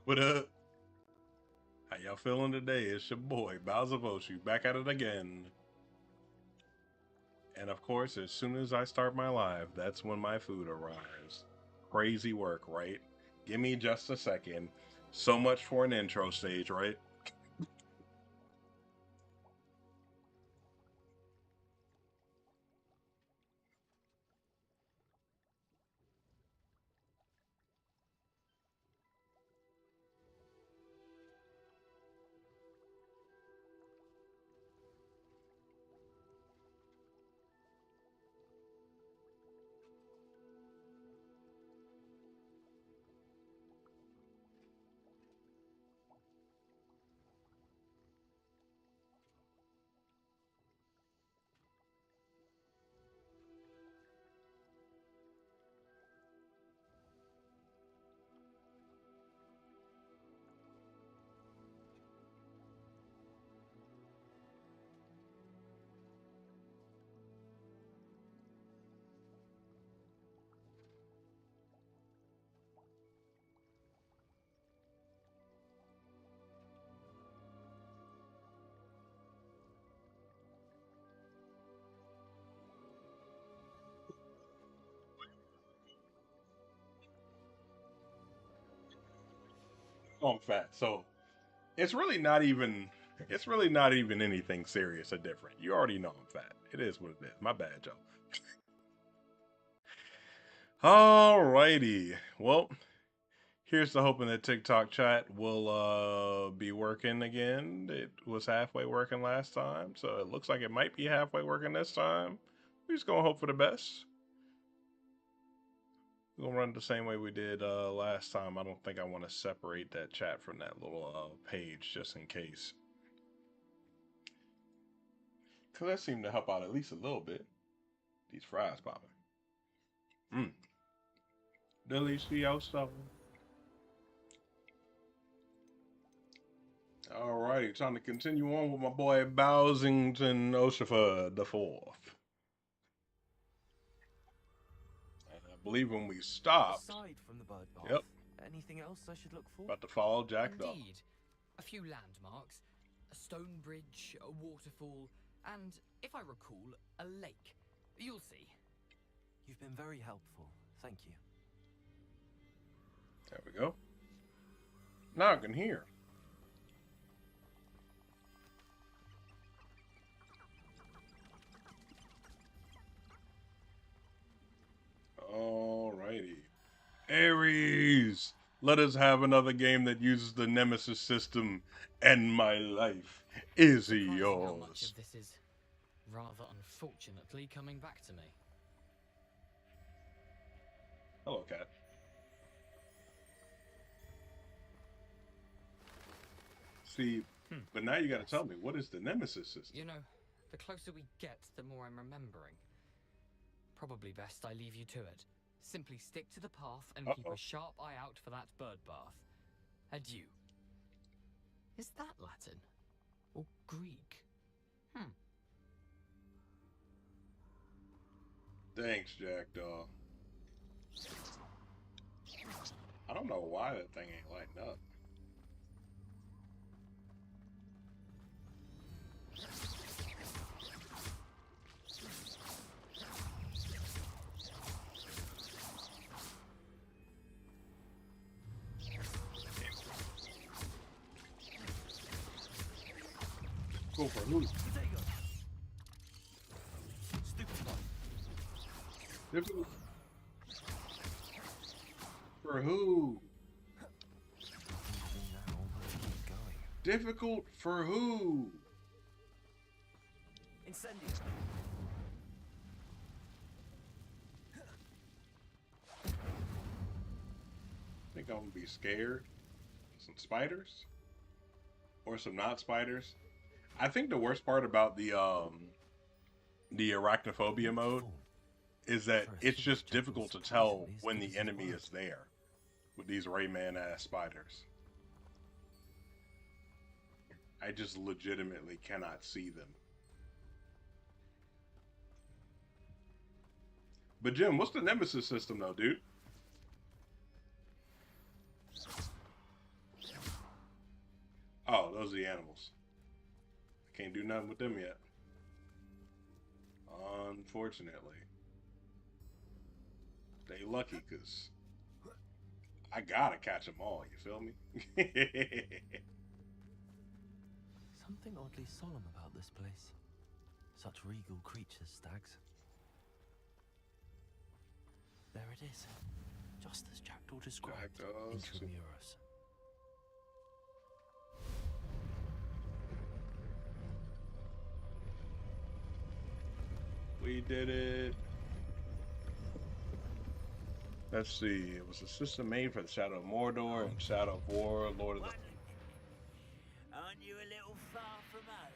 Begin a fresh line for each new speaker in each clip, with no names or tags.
What up? How y'all feeling today? It's your boy, Bowser Boshu, back at it again. And of course, as soon as I start my live, that's when my food arrives. Crazy work, right? Give me just a second. So much for an intro stage, right? Oh, I'm fat. So it's really not even anything serious or different. You already know I'm fat. It is what it is. My bad, Joe. Alrighty. Well, here's to hoping that TikTok chat will be working again. It was halfway working last time, so it looks like it might be halfway working this time. We're just gonna hope for the best. We're gonna run it the same way we did last time. I don't think I want to separate that chat from that little page just in case. Cause that seemed to help out at least a little bit. These fries popping. Mmm. Delicioso. Alrighty, time to continue on with my boy Bowsington Oshifa the Fourth. And I believe when we stopped,
Aside from the bird bath,
yep,
anything else I should look for?
about to follow Jack Dog.
Indeed. A few landmarks, a stone bridge, a waterfall, and, if I recall, a lake. You'll see.
You've been very helpful. Thank you.
There we go. Now I can hear. Alrighty. Aries! Let us have another game that uses the Nemesis system, and my life is
Surprising how much
yours.
of this is, rather unfortunately, coming back to me.
Hello, cat. See, but now you gotta tell me, what is the Nemesis system?
You know, the closer we get, the more I'm remembering. Probably best I leave you to it. Simply stick to the path and keep a sharp eye out for that bird bath. Adieu. Is that Latin? Or Greek?
Thanks, Jackdaw. I don't know why that thing ain't lighting up. Go for who?
There you go. Stupid one.
Difficult. For who?
Now, keep going.
Difficult for who?
Incendio.
Think I'm gonna be scared? Some spiders? Or some not spiders? I think the worst part about the arachnophobia mode is that it's just difficult to tell when the enemy is there with these Rayman ass spiders. I just legitimately cannot see them. But Jim, what's the Nemesis system though, dude? Can't do nothing with them yet. Unfortunately. They lucky, because I gotta catch them all, you feel me?
Something oddly solemn about this place. Such regal creatures, stags. There it is. Just as Jackdaw described. Intramuros.
We did it. Let's see. It was a system made for the Shadow of Mordor and Shadow of War, Lord of the...
Aren't you a little far from home?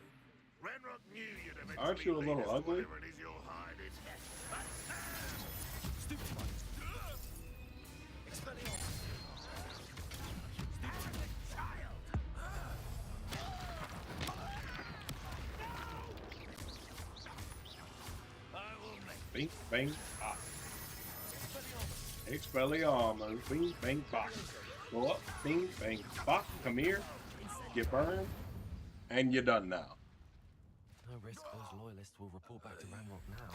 Renrock knew you'd eventually
Aren't you a little ugly?
whatever it is you're hiding.
Stupid one. Expelliarmus.
Bing, bang, pop. Expelliarmus. Bing, bang, pop. Go up, bing, bang, pop. Come here. Get burned. And you're done now.
No risk those loyalists will report back to Ranrock now.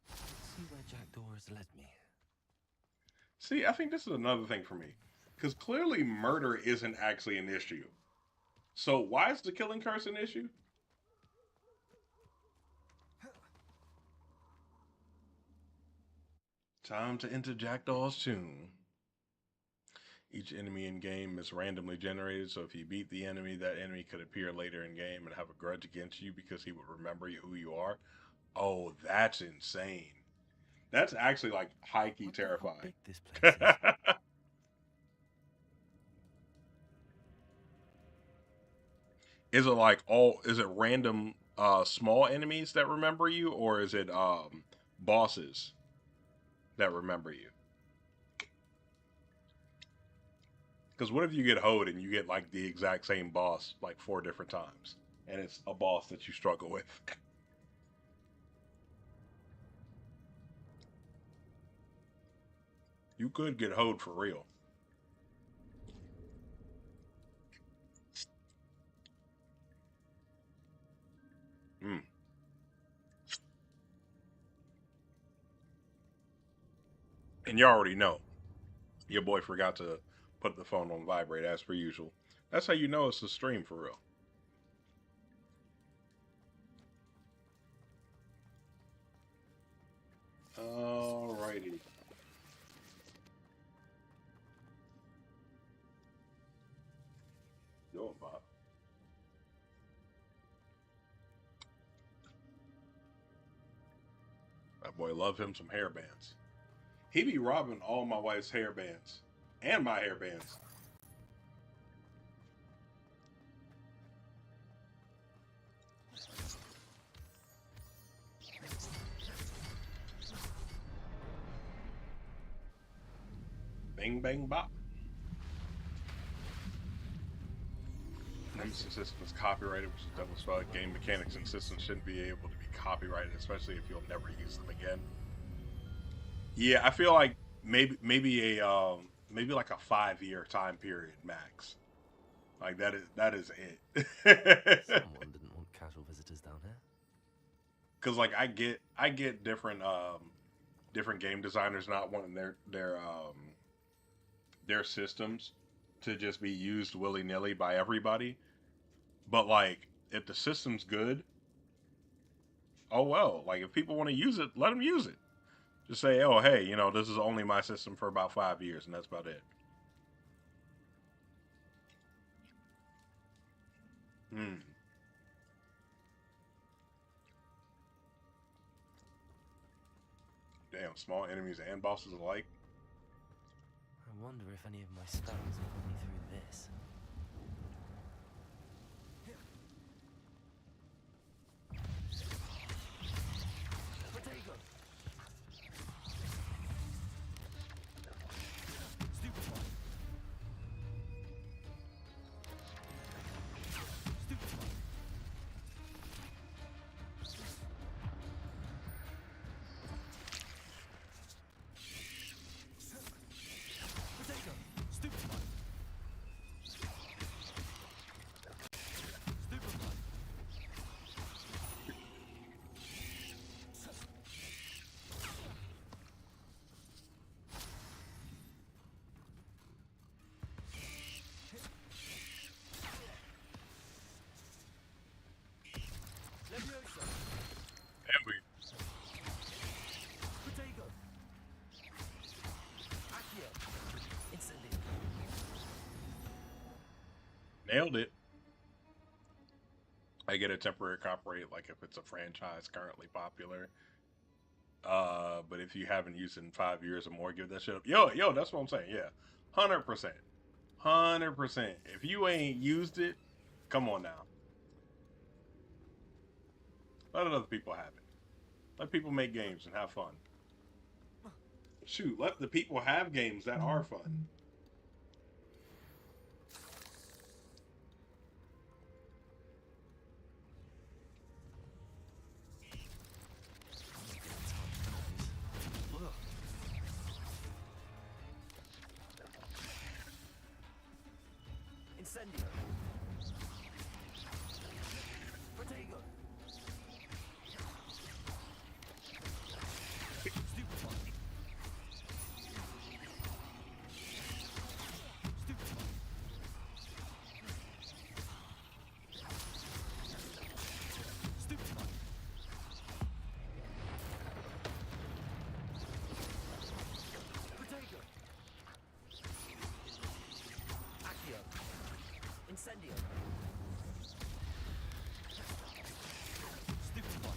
Let's see where Jackdaw has led me.
See, I think this is another thing for me. Because clearly murder isn't actually an issue. So why is the killing curse an issue? Time to enter Jackdaw's tomb. Each enemy in game is randomly generated, so if you beat the enemy, that enemy could appear later in game and have a grudge against you because he would remember who you are. Oh, that's insane. That's actually like high-key terrifying.
How big this place is.
Is it like is it random small enemies that remember you, or is it bosses that remember you? Because what if you get hoed and you get like the exact same boss like 4 different times, and it's a boss that you struggle with? You could get hoed for real. Hmm. And you already know, your boy forgot to put the phone on vibrate as per usual. That's how you know it's a stream for real. Alrighty. Go, Bob. That boy love him some hair bands. He be robbing all my wife's hair bands. And my hair bands. Bang, bang, bop. Nemesis system is copyrighted, which is double spell. Game mechanics and systems shouldn't be able to be copyrighted, especially if you'll never use them again. Yeah, I feel like maybe like a 5-year time period max. Like that is it.
Someone didn't want casual visitors down here.
Because like I get different game designers not wanting their systems to just be used willy-nilly by everybody. But like if the system's good, oh well. Like if people want to use it, let them use it. Just say, oh hey, you know, this is only my system for about 5 years, and that's about it. Damn, small enemies and bosses alike.
I wonder if any of my spells will put me through this.
Nailed it. I get a temporary copyright, like if it's a franchise currently popular. But if you haven't used it in 5 years or more, give that shit up. Yo, that's what I'm saying. Yeah, 100%, 100%. If you ain't used it, come on now. Let other people have it. Let people make games and have fun. Shoot, let the people have games that are fun.
Incendio. Protego. Stupefy. Stupefy. Stupefy. Protego. Accio. Incendio. Stupefy.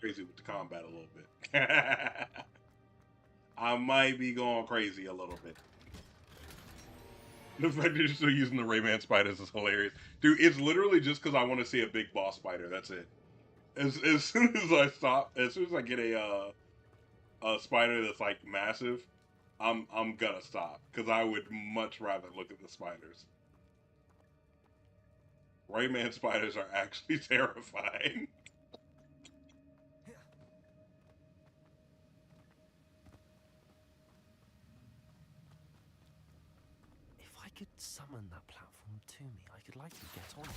Crazy with the combat a little bit. I might be going crazy a little bit. The fact that you're still using the Rayman spiders is hilarious. Dude, it's literally just because I want to see a big boss spider. That's it. As soon as I stop, as soon as I get a spider that's like massive, I'm gonna stop because I would much rather look at the spiders. Rayman spiders are actually terrifying.
If I could summon that platform to me, I could likely get on it.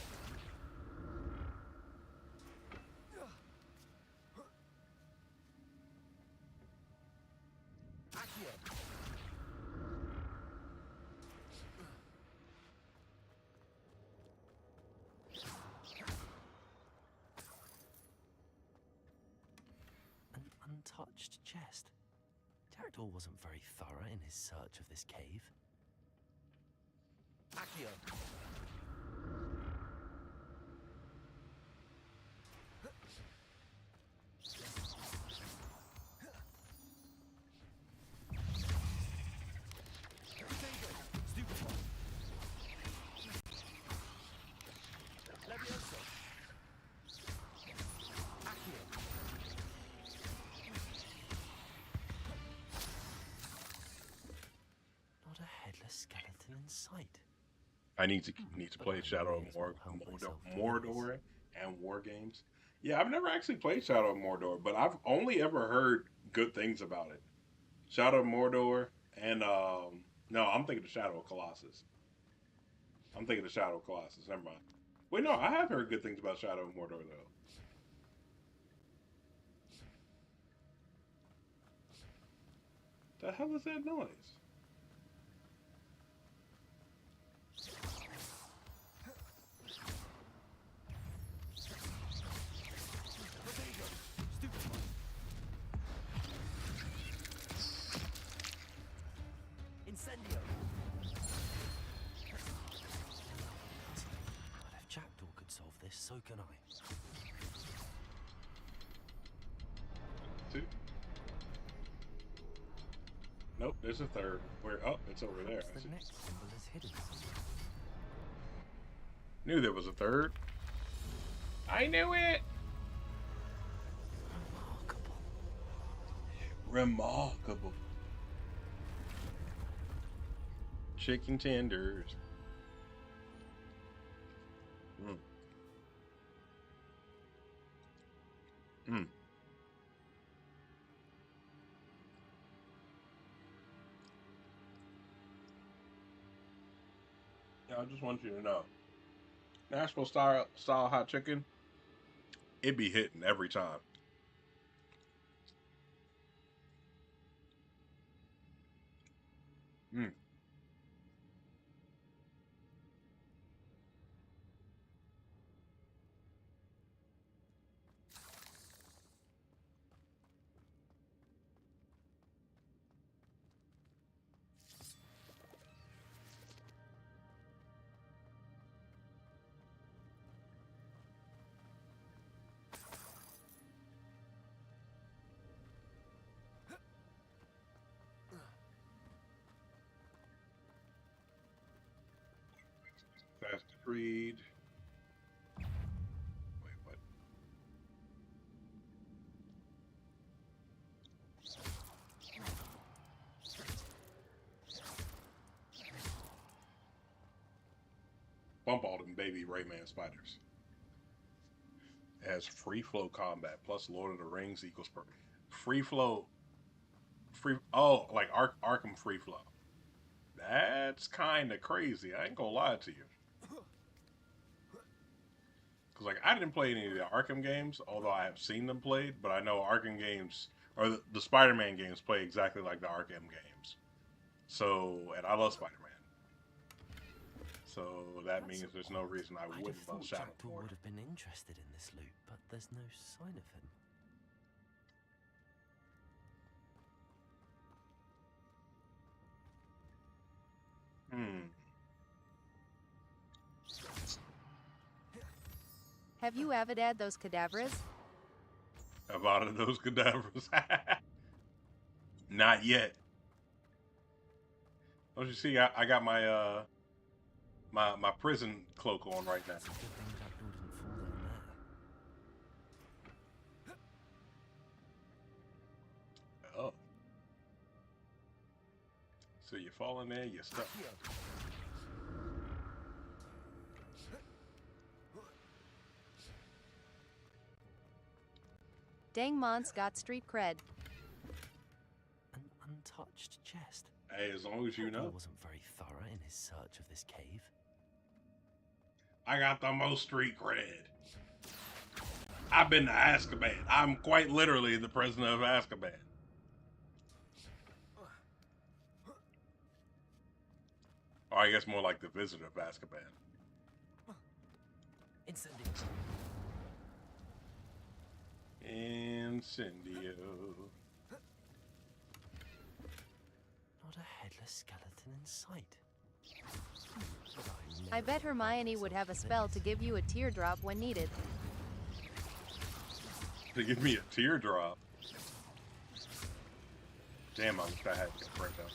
Accio. An untouched chest. Jackdaw wasn't very thorough in his search of this cave. Accio. Stupefy. Levioso. Accio. Not a headless skeleton in sight.
I need to play Shadow of Mordor and War Games. Yeah, I've never actually played Shadow of Mordor, but I've only ever heard good things about it. Shadow of Mordor and no, I'm thinking of Shadow of Colossus. I'm thinking of Shadow of Colossus. Never mind. Wait, no, I have heard good things about Shadow of Mordor though. The hell is that noise?
Incendio. But if Jackdaw could solve this, so can I.
Two. Nope, there's a third. Where? Oh, it's over there. I
The
see.
next symbol is hidden somewhere.
Knew there was a third. I knew it.
Remarkable.
Remarkable. Chicken tenders. Mm. Mm. Yeah, I just want you to know. Nashville style hot chicken, it be hitting every time. Mm. Fast to read. Wait, what? Bump all them baby Rayman spiders. It has free flow combat plus Lord of the Rings equals per free flow. Free. Oh, like Arkham free flow. That's kind of crazy. I ain't gonna lie to you. Because like I didn't play any of the Arkham games, although I have seen them played. But I know Arkham games or the Spider-Man games play exactly like the Arkham games. So, and I love Spider-Man. So that means there's no reason I
I'd have
wouldn't love
thought
Shadow
Jackdaw
Lord.
would have been interested in this loot, but there's no sign of him.
Hmm.
Have you avidad those cadavers?
Have out of those cadavers. Not yet. Don't you see? I got my my prison cloak on right now.
It's a good thing Jackdaw didn't fall down there.
Oh. So you fall in there, you're stuck.
Dang Mon's got street cred.
An untouched chest.
Hey, as long as you
Jackdaw
know,
wasn't very thorough in his search of this cave.
I got the most street cred. I've been to Azkaban. I'm quite literally the president of Azkaban. Or I guess more like the visitor of Azkaban. Incendio.
Not a headless skeleton in sight.
I bet Hermione would have a spell to give you a teardrop when needed.
To give me a teardrop. Damn, I wish I had to break up.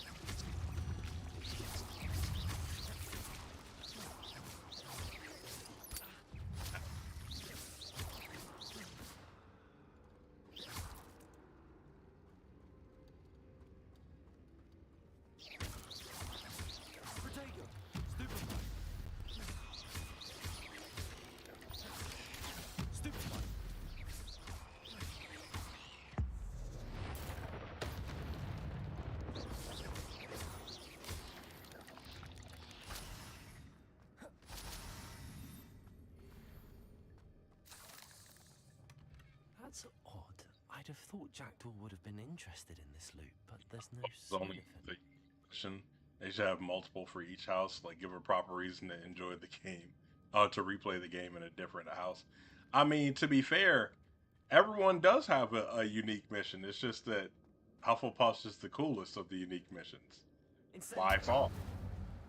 That's odd. I'd have thought Jackdaw would have been interested in this loot, but there's no
It's
sign of
only
him.
the question. They should have multiple for each house. Like, give a proper reason to enjoy the game. To replay the game in a different house. I mean, to be fair, everyone does have a unique mission. It's just that Hufflepuff's is the coolest of the unique missions. By far.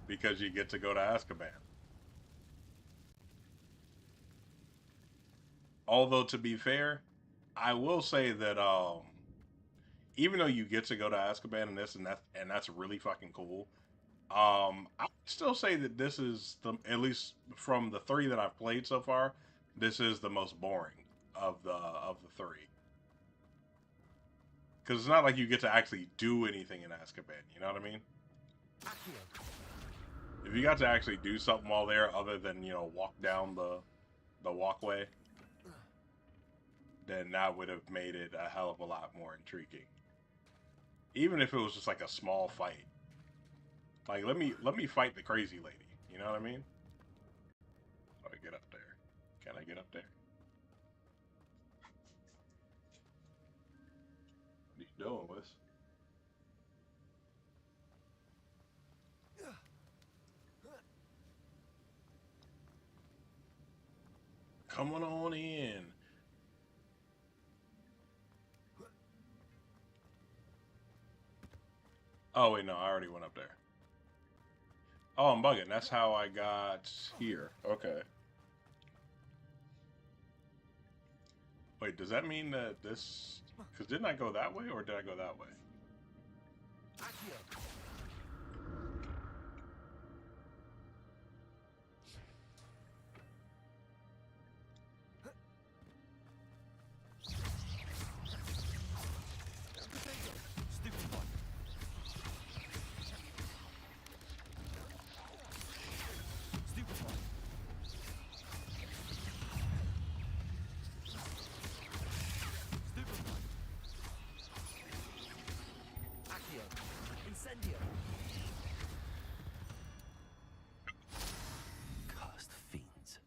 Because you get to go to Azkaban. Although, to be fair, I will say that even though you get to go to Azkaban and this and that's really fucking cool. I still say that this is the at least from the three that I've played so far, this is the most boring of the three. Because it's not like you get to actually do anything in Azkaban. You know what I mean? If you got to actually do something while there, other than walk down the walkway, then that would have made it a hell of a lot more intriguing. Even if it was just like a small fight. Like let me fight the crazy lady. You know what I mean? How do I get up there? Can I get up there? What are you doing, Wes? Coming on in. Oh, wait, no, I already went up there. Oh, I'm bugging. That's how I got here. Okay. Wait, does that mean that this... Because didn't I go that way, or did I go that way?
Cursed fiends.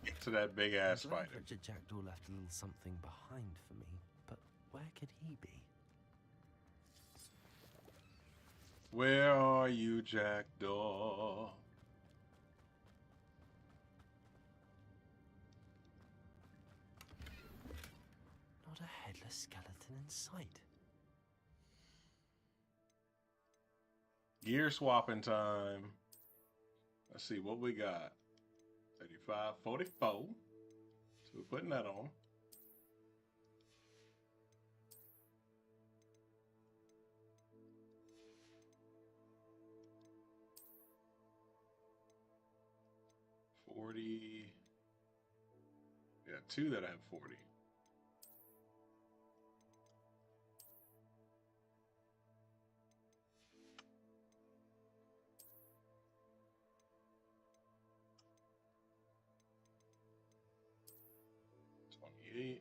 Get to that big ass
I'm glad
spider.
Richard Jackdaw left a little something behind for me, but where could he be?
Where are you, Jackdaw?
Not a headless skeleton in sight.
Gear swapping time. Let's see what we got. 35, 44. So we're putting that on. $40. Yeah, two that have 40. $28.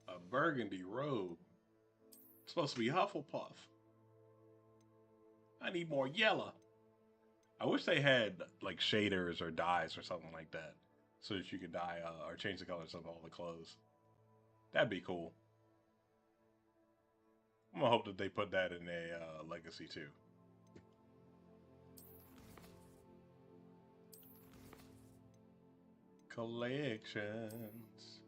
A burgundy robe. It's supposed to be Hufflepuff. I need more yellow. I wish they had like shaders or dyes or something like that, so that you could dye or change the colors of all the clothes. That'd be cool. I'm gonna hope that they put that in a Legacy too. Collections.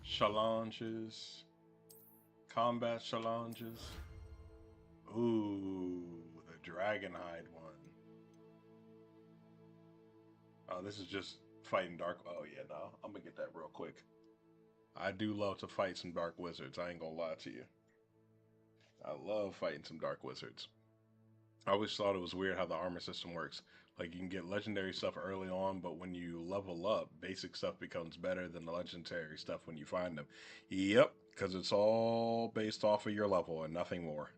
Challenges. Combat challenges. Ooh, the Dragonhide one. Oh, this is just fighting dark. Oh, yeah, no. I'm gonna get that real quick. I do love to fight some dark wizards. I ain't gonna lie to you. I love fighting some dark wizards. I always thought it was weird how the armor system works. Like, you can get legendary stuff early on, but when you level up, basic stuff becomes better than the legendary stuff when you find them. Yep, because it's all based off of your level and nothing more.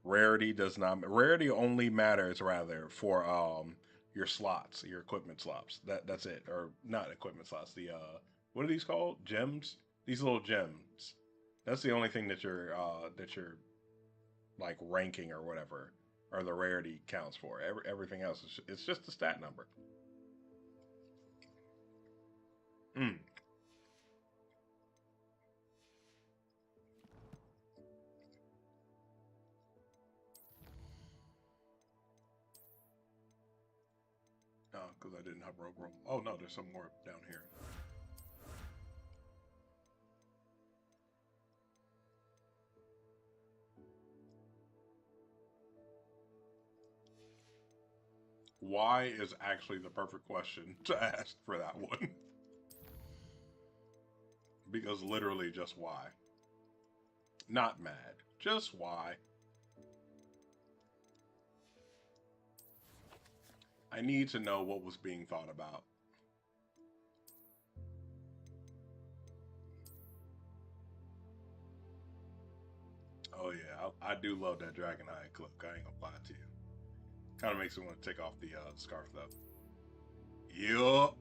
Rarity does not. Rarity only matters rather for your slots, your equipment slots. That's it, or not equipment slots. The what are these called? Gems. These little gems. That's the only thing that you're like ranking or whatever, or the rarity counts for. Everything else is it's just a stat number. Mm. Oh, because I didn't have rope roll. Oh no, there's some more down here. Why is actually the perfect question to ask for that one. Because literally just why. Not mad. Just why. I need to know what was being thought about. Oh yeah, I do love that Dragonhide cloak. I ain't gonna lie to you. Kind of makes me want to take off the scarf though. Yup.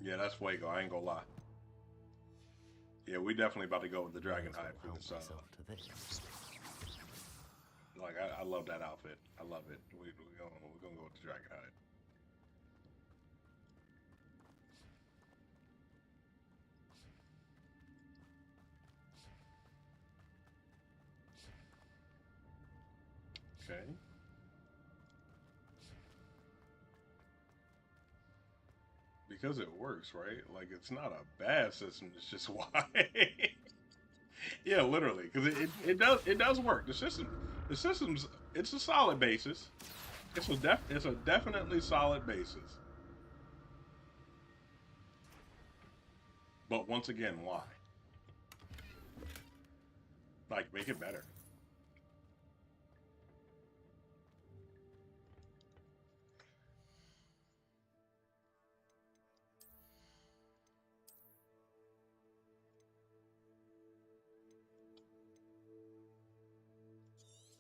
Yeah, that's Fuego. I ain't gonna lie. Yeah, we definitely about to go with the Dragonhide for this.
Myself to this.
Like I love that outfit. I love it. We're gonna go with the dragon hide. Okay. Because it works, right? Like it's not a bad system. It's just why. Yeah, literally, because it does work. The system's it's a solid basis. It's a definitely solid basis. But once again, why? Like make it better.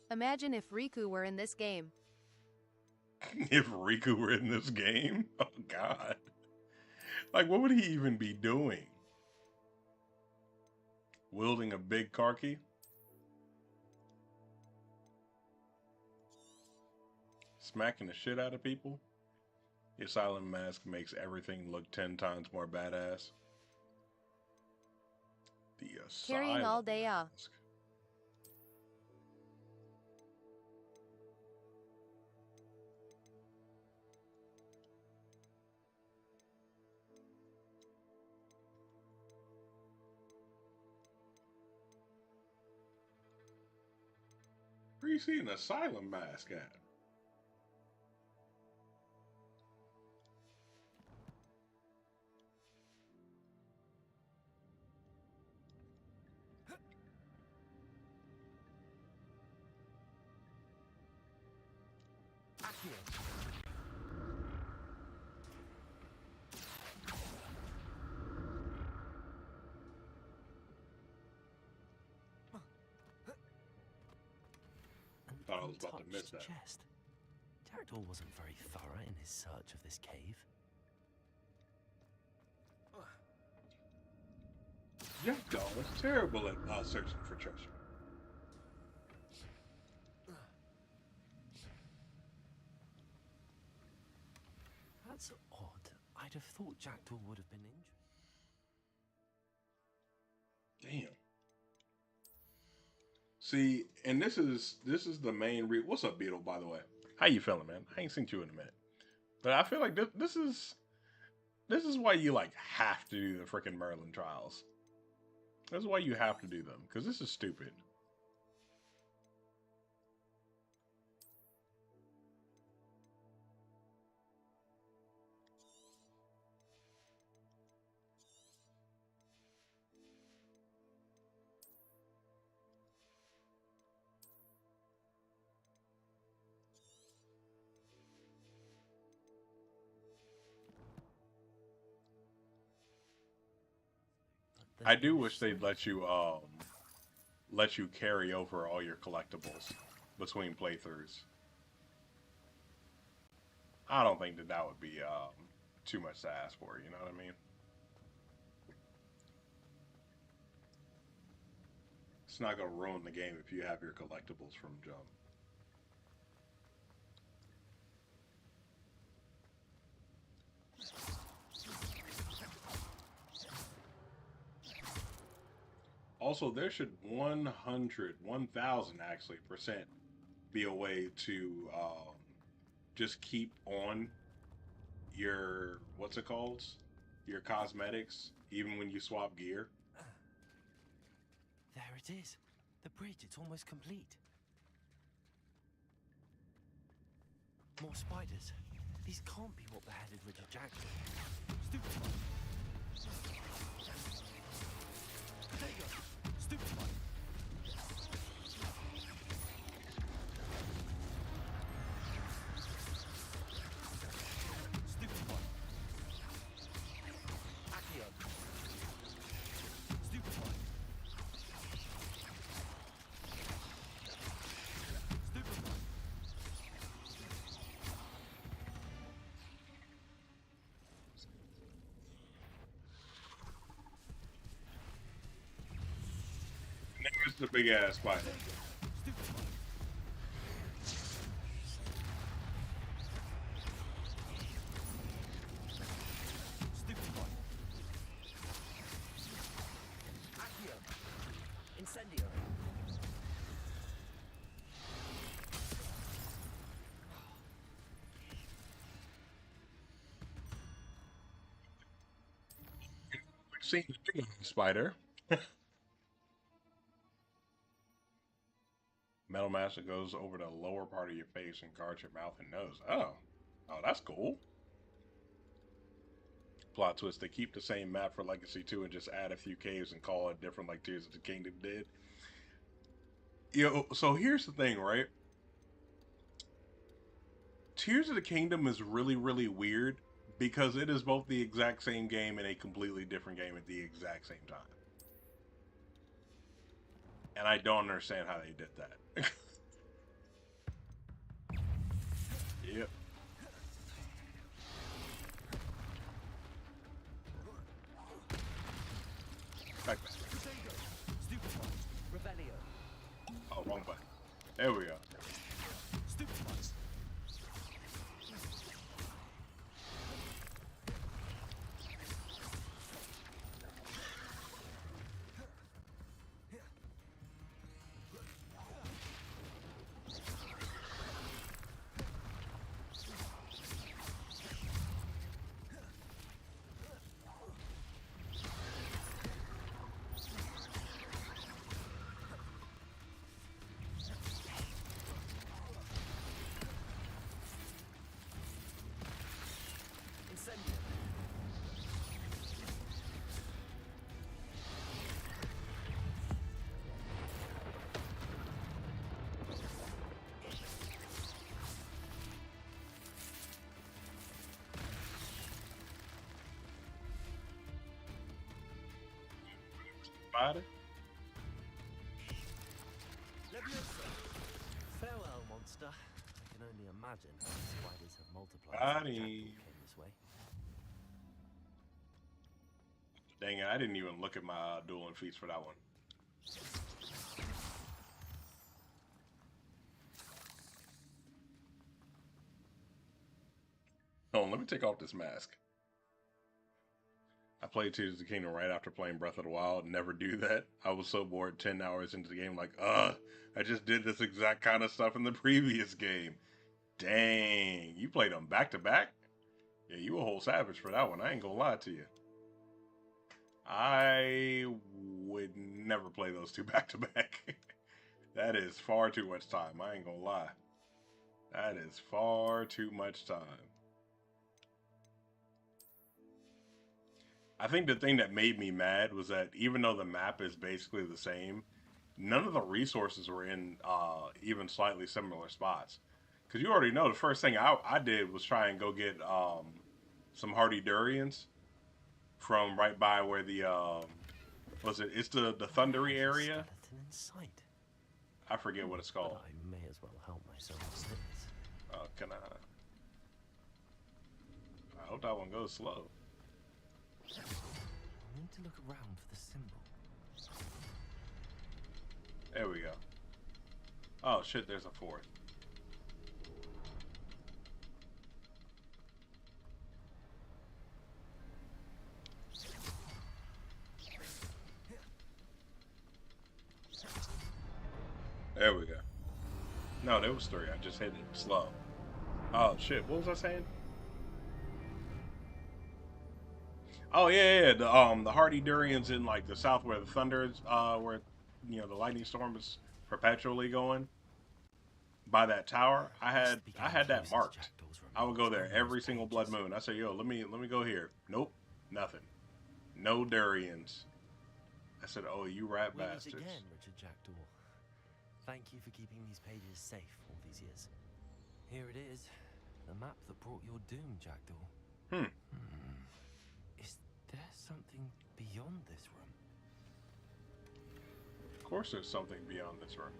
Imagine if Riku were in this game.
If Riku were in this game, oh god, like what would he even be doing? Wielding a big car key? Smacking the shit out of people? The asylum mask makes everything look 10 times more badass. The
Carrying all day off.
mask. Where you see an asylum mask at? Thought I was about to miss that.
Chest. Jackdaw wasn't very thorough in his search of this cave.
Jackdaw was terrible at searching for treasure.
That's odd. I'd have thought Jackdaw would have been injured.
Damn. See, and this is the main what's up, Beetle, by the way? How you feeling, man? I ain't seen you in a minute. But I feel like this is why you like have to do the freaking Merlin trials. That's why you have to do them, because this is stupid. I do wish they'd let you carry over all your collectibles between playthroughs. I don't think that would be too much to ask for, you know what I mean? It's not gonna ruin the game if you have your collectibles from jump. Also, there should 1,000 actually percent be a way to just keep on your what's it called? Your cosmetics, even when you swap gear.
There it is. The bridge, it's almost complete. More spiders. These can't be what the headed Richard Jackson. Stupid one. There you go. Stupid one. Stupid one. Accio. Stupid one. Stupid one.
There's the big ass spider. Seems big on the spider. Metal mask that goes over the lower part of your face and guards your mouth and nose. Oh. Oh, that's cool. Plot twist, they keep the same map for Legacy 2 and just add a few caves and call it different like Tears of the Kingdom did. So here's the thing, right? Tears of the Kingdom is really, really weird because it is both the exact same game and a completely different game at the exact same time. And I don't understand how they did that. Yep. Back. Oh, wrong button. There we go. Spider?
Farewell, monster. I can only imagine how the spiders have multiplied since Jackdaw came this way.
Dang it, I didn't even look at my dueling feats for that one. Hold on, let me take off this mask. I played Tears of the Kingdom right after playing Breath of the Wild. Never do that. I was so bored 10 hours into the game, like, I just did this exact kind of stuff in the previous game. Dang, you played them back to back? Yeah, you a whole savage for that one. I ain't gonna lie to you. I would never play those two back to back. That is far too much time. I ain't gonna lie. That is far too much time. I think the thing that made me mad was that even though the map is basically the same, none of the resources were in even slightly similar spots. Because you already know the first thing I did was try and go get some hardy durians from right by where the it's the thundery area. I forget what it's called.
But I may as well help myself with this.
Can I hope that one goes slow.
I need to look around for the symbol.
There we go. Oh shit, there's a fourth. There we go. No, there was three. I just hit it slow. Oh shit, what was I saying? Oh yeah, the hardy durians in like the south where the thunder is, where the lightning storm is perpetually going. By that tower, I had that marked. I would go there every single blood moon. I say, yo, let me go here. Nope, nothing. No durians. I said, oh, you rat bastards.
Again, Richard Jackdaw. Thank you for keeping these pages safe all these years. Here it is, the map that brought your doom, Jackdaw. Is there something beyond this room?
Of course there's something beyond this room.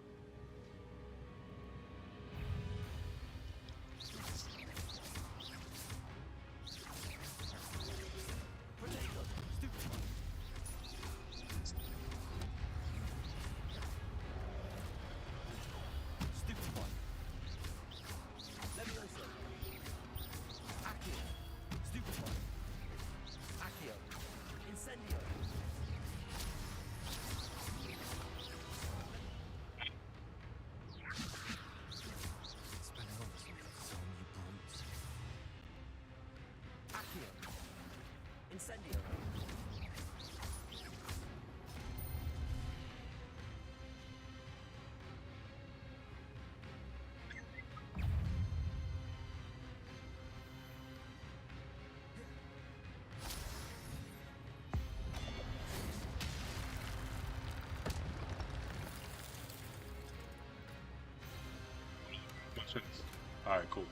Alright, cool.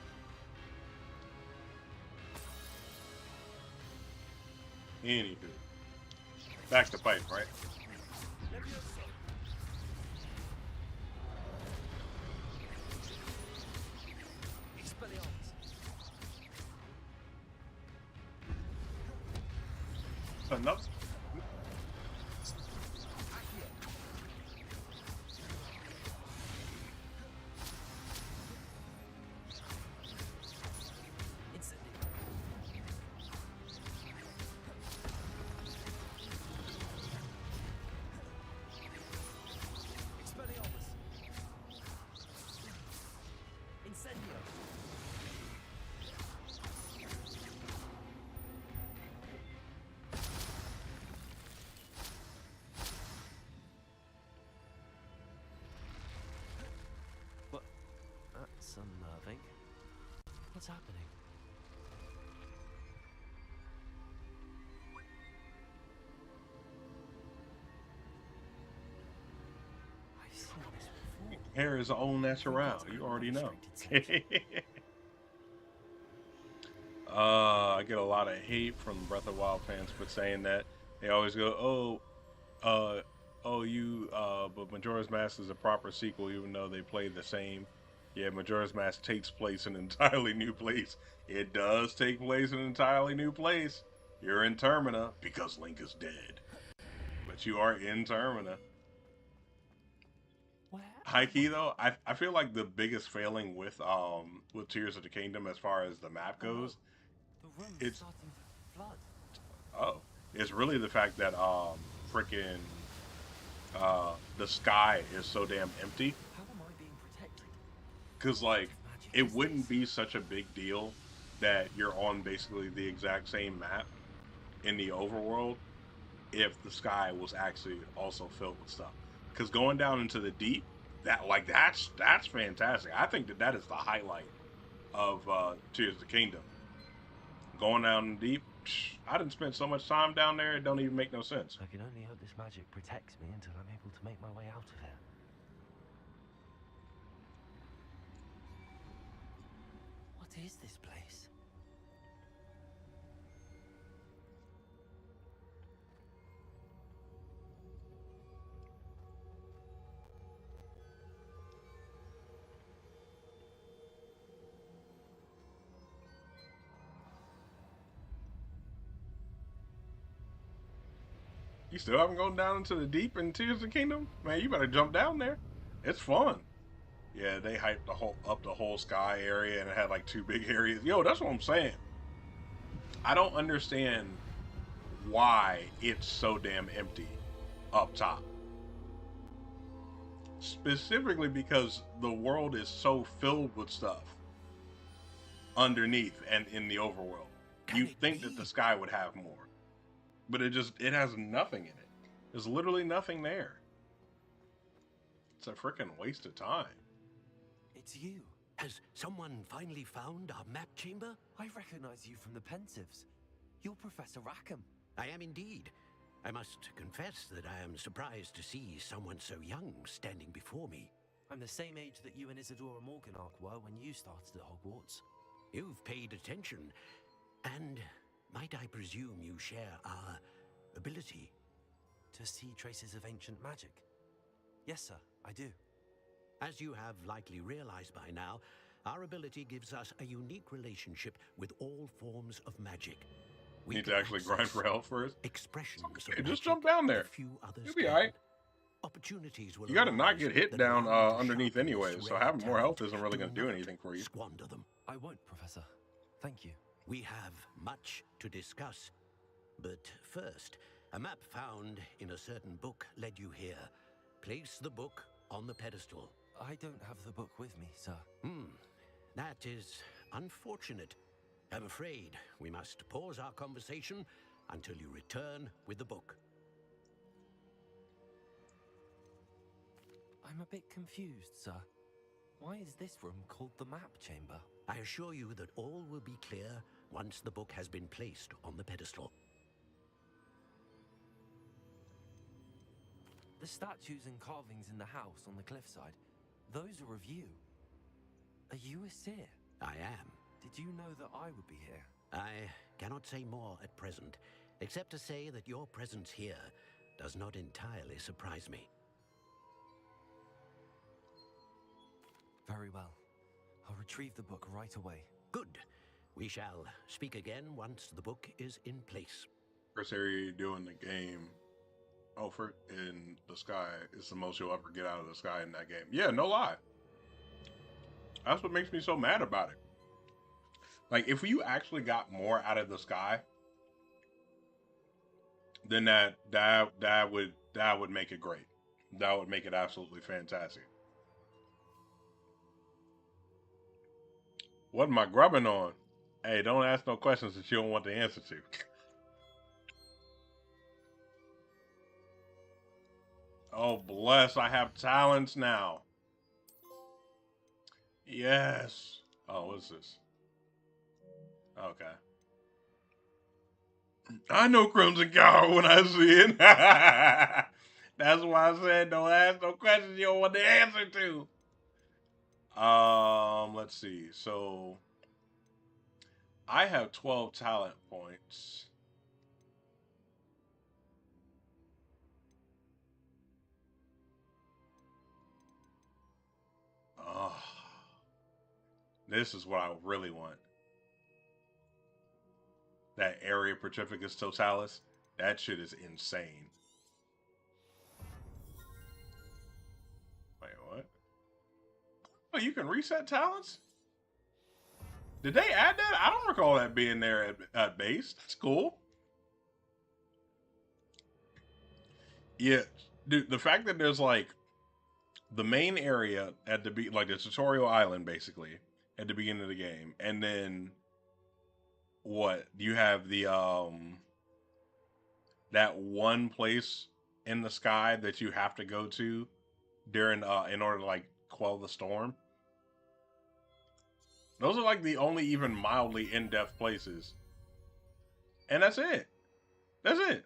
Anywho. Back to fight, right? Enough.
Unnerving. What's happening? I've seen this before.
Hair is all natural. You already know. I get a lot of hate from Breath of the Wild fans for saying that. They always go, but Majora's Mask is a proper sequel, even though they play the same. Yeah, Majora's Mask takes place in an entirely new place. It does take place in an entirely new place. You're in Termina because Link is dead. But you are in Termina. High key though, I feel like the biggest failing with Tears of the Kingdom as far as the map goes, it's
starting to flood.
It's really the fact that freaking the sky is so damn empty.
How am I being protected?
Because, like, it wouldn't be such a big deal that you're on basically the exact same map in the overworld if the sky was actually also filled with stuff. Because going down into the deep, that's fantastic. I think that is the highlight of Tears of the Kingdom. Going down in the deep, I didn't spend so much time down there, it don't even make no sense.
I can only hope this magic protects me until I'm able to make my way out of here. What is this place?
You still haven't gone down into the deep in Tears of the Kingdom? Man, you better jump down there. It's fun. Yeah, they hyped the whole sky area and it had like 2 big areas. Yo, that's what I'm saying. I don't understand why it's so damn empty up top. Specifically because the world is so filled with stuff underneath and in the overworld. You'd think that the sky would have more. But it has nothing in it. There's literally nothing there. It's a freaking waste of time.
It's you.
Has someone finally found our map chamber?
I recognize you from the Pensieves. You're Professor Rackham.
I am indeed. I must confess that I am surprised to see someone so young standing before me.
I'm the same age that you and Isadora Morganach were when you started at Hogwarts.
You've paid attention, and might I presume you share our ability?
To see traces of ancient magic? Yes, sir, I do.
As you have likely realized by now, our ability gives us a unique relationship with all forms of magic.
We need to actually grind for health first.
Expressions
okay, just jump down there. You'll be alright.
Opportunities will
you gotta not get hit down underneath anyway, so having more health isn't really gonna do anything for you.
Squander them.
I won't, Professor. Thank you.
We have much to discuss. But first, a map found in a certain book led you here. Place the book on the pedestal.
I don't have the book with me, sir.
That is unfortunate. I'm afraid we must pause our conversation until you return with the book.
I'm a bit confused, sir. Why is this room called the map chamber?
I assure you that all will be clear once the book has been placed on the pedestal.
The statues and carvings in the house on the cliffside, those are of you. Are you a seer?
I am.
Did you know that I would be here?
I cannot say more at present, except to say that your presence here does not entirely surprise me.
Very well. I'll retrieve the book right away.
Good. We shall speak again once the book is in place.
First area you do in the game, for in the sky, is the most you'll ever get out of the sky in that game. Yeah, no lie. That's what makes me so mad about it. Like, if you actually got more out of the sky, then that would make it great. That would make it absolutely fantastic. What am I grubbing on? Hey, don't ask no questions that you don't want the answer to. Oh, bless, I have talents now. Yes. Oh, what's this? Okay. I know Crimson Cow when I see it. That's why I said don't ask no questions you don't want the answer to. Let's see. So I have 12 talent points. Oh, this is what I really want. That area Petrificus Totalis, that shit is insane. Wait, what? Oh, you can reset talents? Did they add that? I don't recall that being there at base. That's cool. Yeah, dude, the fact that there's like the main area at the like the tutorial island basically at the beginning of the game, and then what you have the that one place in the sky that you have to go to during in order to like quell the storm. Those are like the only even mildly in-depth places, and that's it. That's it.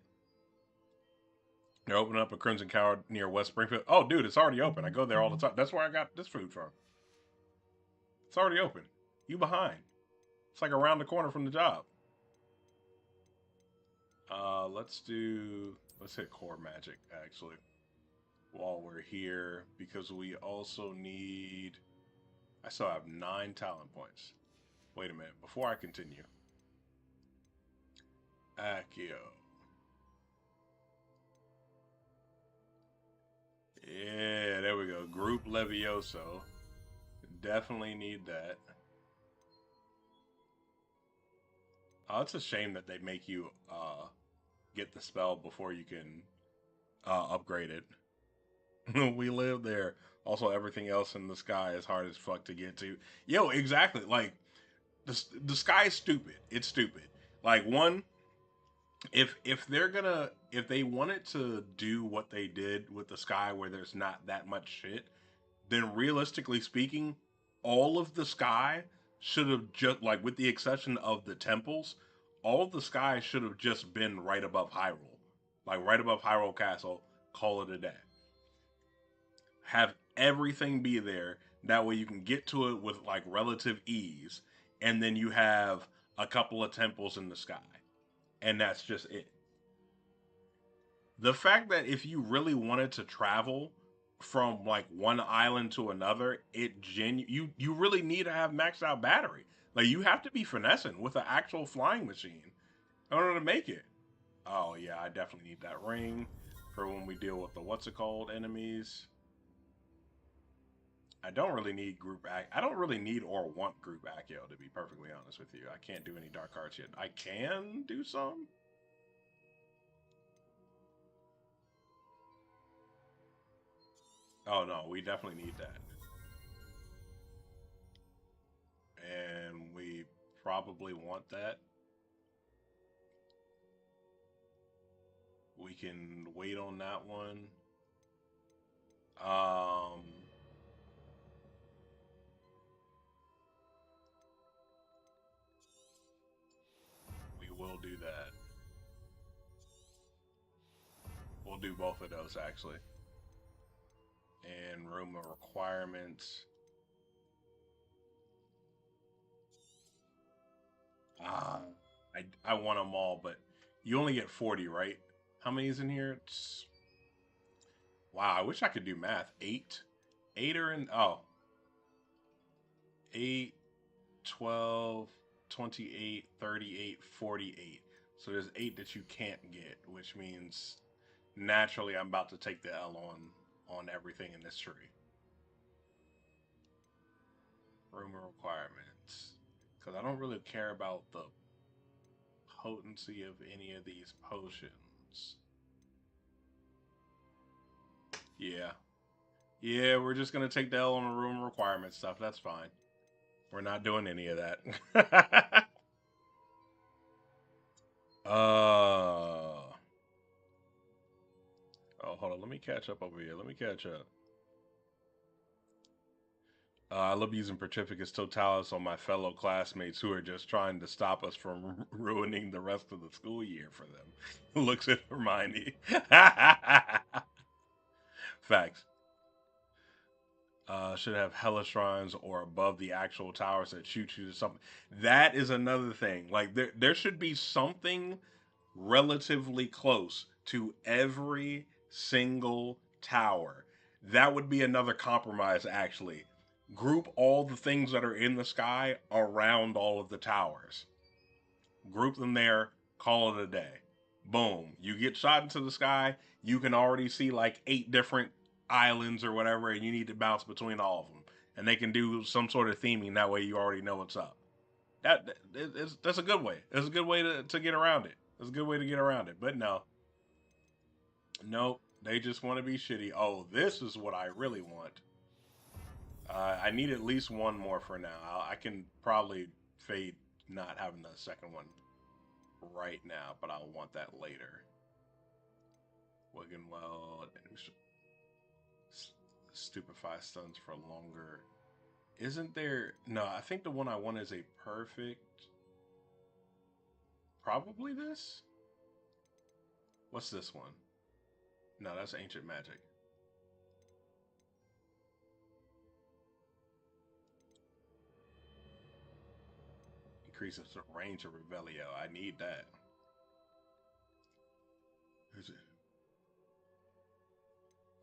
They're opening up a Crimson Cow near West Springfield. Oh, dude, it's already open. I go there all the time. That's where I got this food from. It's already open. You behind. It's like around the corner from the job. Let's hit core magic, actually, while we're here, because we also need, I still have 9 talent points. Wait a minute, before I continue. Accio. Yeah, there we go. Group Levioso. Definitely need that. Oh, it's a shame that they make you get the spell before you can upgrade it. We live there. Also, everything else in the sky is hard as fuck to get to. Yo, exactly. Like, the sky is stupid. It's stupid. Like, one, if they wanted to do what they did with the sky where there's not that much shit, then realistically speaking, all of the sky should have just, like, with the exception of the temples, all of the sky should have just been right above Hyrule. Like, right above Hyrule Castle, call it a day. Have everything be there. That way you can get to it with, like, relative ease. And then you have a couple of temples in the sky. And that's just it. The fact that if you really wanted to travel from like one island to another, you really need to have maxed out battery. Like you have to be finessing with an actual flying machine in order to make it. Oh yeah, I definitely need that ring for when we deal with the what's it called enemies. I don't really need I don't really need or want group Accio, to be perfectly honest with you. I can't do any dark arts yet. I can do some. Oh no, we definitely need that. And we probably want that. We can wait on that one. We will do that. We'll do both of those actually. And room of requirements. Ah, I want them all, but you only get 40, right? How many is in here? Wow, I wish I could do math. Eight? Eight are in. Oh, 8, 12, 28, 38, 48. So there's 8 that you can't get, which means naturally I'm about to take the L on everything in this tree. Room requirements. Because I don't really care about the potency of any of these potions. Yeah. Yeah, we're just going to take the L on the room requirement stuff. That's fine. We're not doing any of that. Oh, hold on. Let me catch up over here. Let me catch up. I love using Pontificus Totalis on my fellow classmates who are just trying to stop us from ruining the rest of the school year for them. Looks at Hermione. Facts. Should have hella shrines or above the actual towers that shoot you to something. That is another thing. Like there should be something relatively close to every single tower. That would be another compromise, actually. Group all the things that are in the sky around all of the towers. Group them there, call it a day. Boom. You get shot into the sky, you can already see like 8 different islands or whatever, and you need to bounce between all of them. And they can do some sort of theming, that way you already know what's up. That's a good way. That's a good way to get around it. That's a good way to get around it. But no, nope. They just want to be shitty. Oh, this is what I really want. I need at least one more for now. I can probably fade not having the second one right now, but I'll want that later. Wiggenweld and stupefy stuns for longer. Isn't there? No, I think the one I want is a perfect. Probably this? What's this one? No, that's ancient magic. Increases the range of Revelio. I need that. Is it?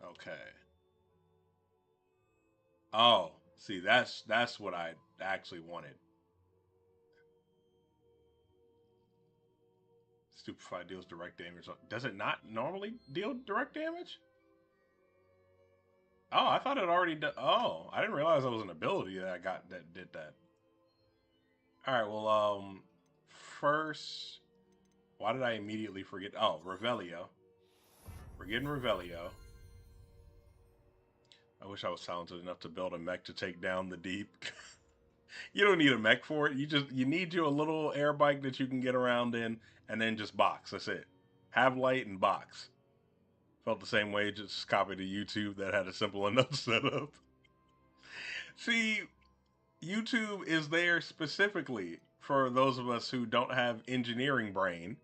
Okay. Oh, see, that's what I actually wanted. Stupefy deals direct damage. Does it not normally deal direct damage? Oh, I thought it already did. Oh, I didn't realize that was an ability that I got that did that. All right, well, first, why did I immediately forget? Oh, Revelio. We're getting Revelio. I wish I was talented enough to build a mech to take down the deep. You don't need a mech for it. You need you a little air bike that you can get around in, and then just box. That's it. Have light and box. Felt the same way. Just copied a YouTube that had a simple enough setup. See, YouTube is there specifically for those of us who don't have engineering brain,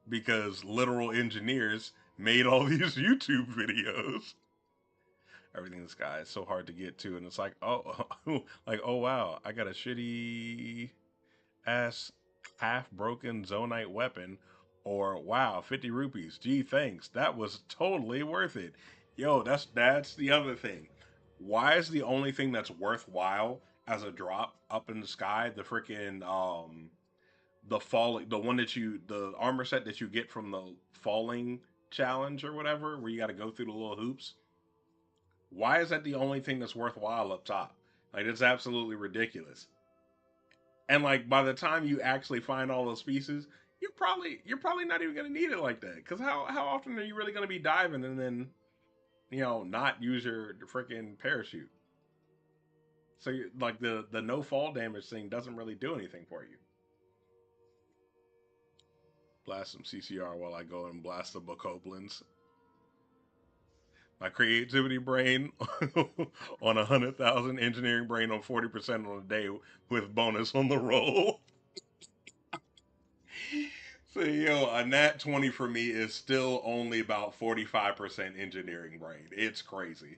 because literal engineers made all these YouTube videos. Everything in the sky is so hard to get to, and it's like, oh, like, oh wow, I got a shitty ass half broken zonite weapon, or wow, 50 rupees. Gee, thanks. That was totally worth it. Yo, that's the other thing. Why is the only thing that's worthwhile as a drop up in the sky the freaking the falling, the one that you, the armor set that you get from the falling challenge or whatever, where you got to go through the little hoops? Why is that the only thing that's worthwhile up top? Like, it's absolutely ridiculous. And like, by the time you actually find all those pieces, you're probably not even gonna need it like that. Because how often are you really gonna be diving and then not use your freaking parachute? So like the no fall damage thing doesn't really do anything for you. Blast some CCR while I go and blast the Bokoblins. My creativity brain on 100,000, engineering brain on 40% on a day with bonus on the roll. So a nat 20 for me is still only about 45% engineering brain. It's crazy.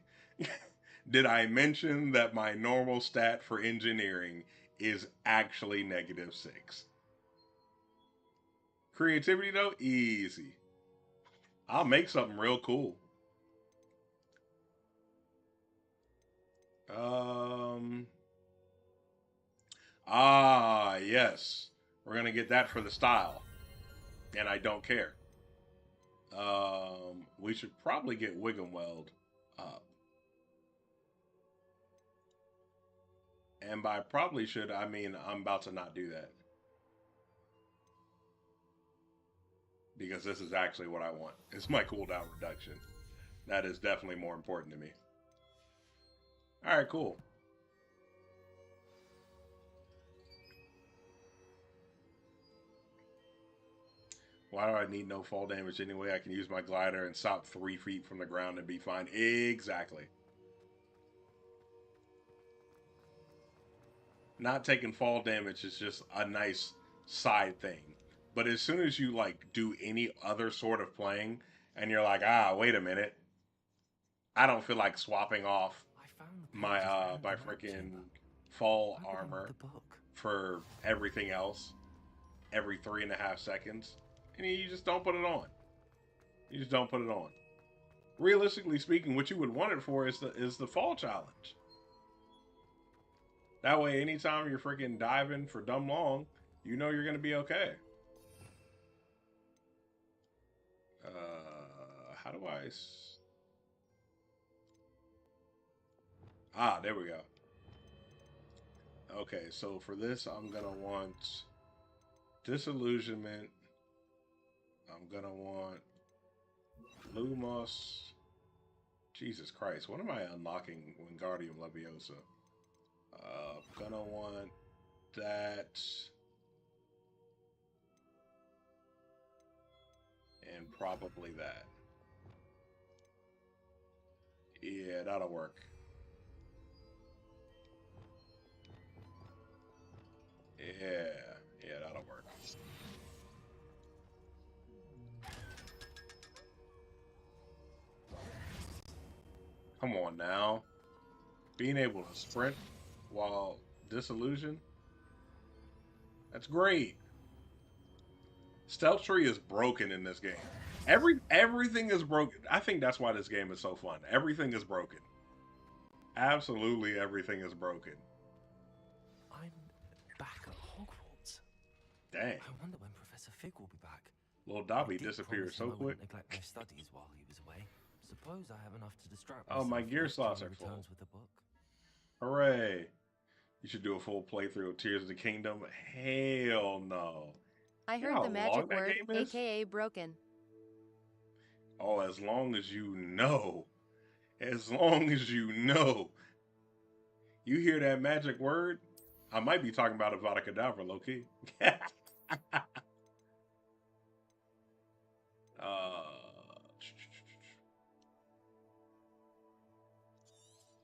Did I mention that my normal stat for engineering is actually -6? Creativity though, easy. I'll make something real cool. Yes. We're gonna get that for the style. And I don't care. We should probably get Wiggenweld up. And by probably should, I mean I'm about to not do that. Because this is actually what I want. It's my cooldown reduction. That is definitely more important to me. Alright, cool. Why do I need no fall damage anyway? I can use my glider and stop 3 feet from the ground and be fine. Exactly. Not taking fall damage is just a nice side thing. But as soon as you like do any other sort of playing and you're like, wait a minute. I don't feel like swapping off my my freaking fall armor for everything else every 3.5 seconds. And you just don't put it on. You just don't put it on. Realistically speaking, what you would want it for is the fall challenge. That way, anytime you're freaking diving for dumb long, you know you're gonna be okay. How do I? There we go. Okay, so for this, I'm gonna want disillusionment. I'm gonna want Lumos. Jesus Christ, what am I unlocking Wingardium Leviosa? I'm gonna want that. And probably that. Yeah, that'll work. Yeah, that'll work. Come on now. Being able to sprint while disillusioned? That's great. Stealth tree is broken in this game. Everything is broken. I think that's why this game is so fun. Everything is broken. Absolutely everything is broken.
I'm back at Hogwarts.
Dang.
I wonder when Professor Fig will be back.
Little Dobby disappeared so quick.
Neglect my studies while he was away. Suppose I have enough to distract
Oh, my gear slots are full.
With the book.
Hooray. You should do a full playthrough of Tears of the Kingdom. Hell no.
I heard the magic word, aka broken.
Oh, as long as you know. As long as you know. You hear that magic word? I might be talking about Avada Kedavra, low-key.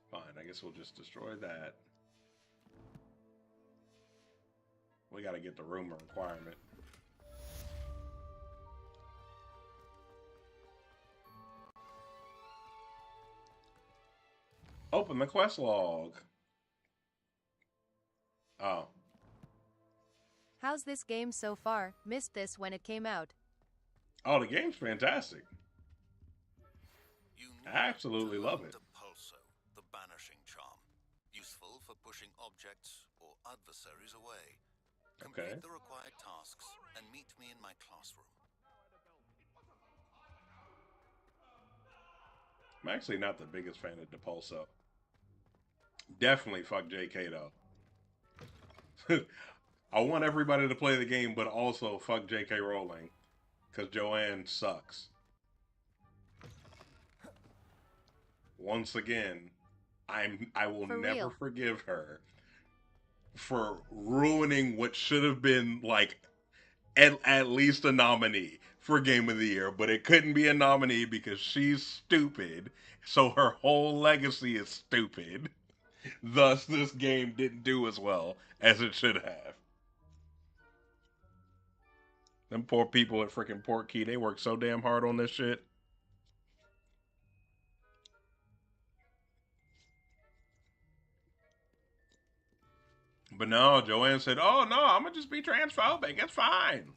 Fine, I guess we'll just destroy that. We gotta get the rumor requirement. Open the quest log. Oh.
How's this game so far? Missed this when it came out.
Oh, the game's fantastic. I absolutely love it.
Depulso, the banishing charm, useful for pushing objects or adversaries away. Complete the required tasks and meet me in my classroom.
I'm actually not the biggest fan of Depulso. Definitely fuck JK though. I want everybody to play the game, but also fuck JK Rowling, because Joanne sucks. Once again, I will never forgive her for ruining what should have been like at least a nominee for Game of the Year, but it couldn't be a nominee because she's stupid, so her whole legacy is stupid. Thus, this game didn't do as well as it should have. Them poor people at freaking Portkey, they work so damn hard on this shit. But no, Joanne said, oh no, I'm gonna just be transphobic. It's fine.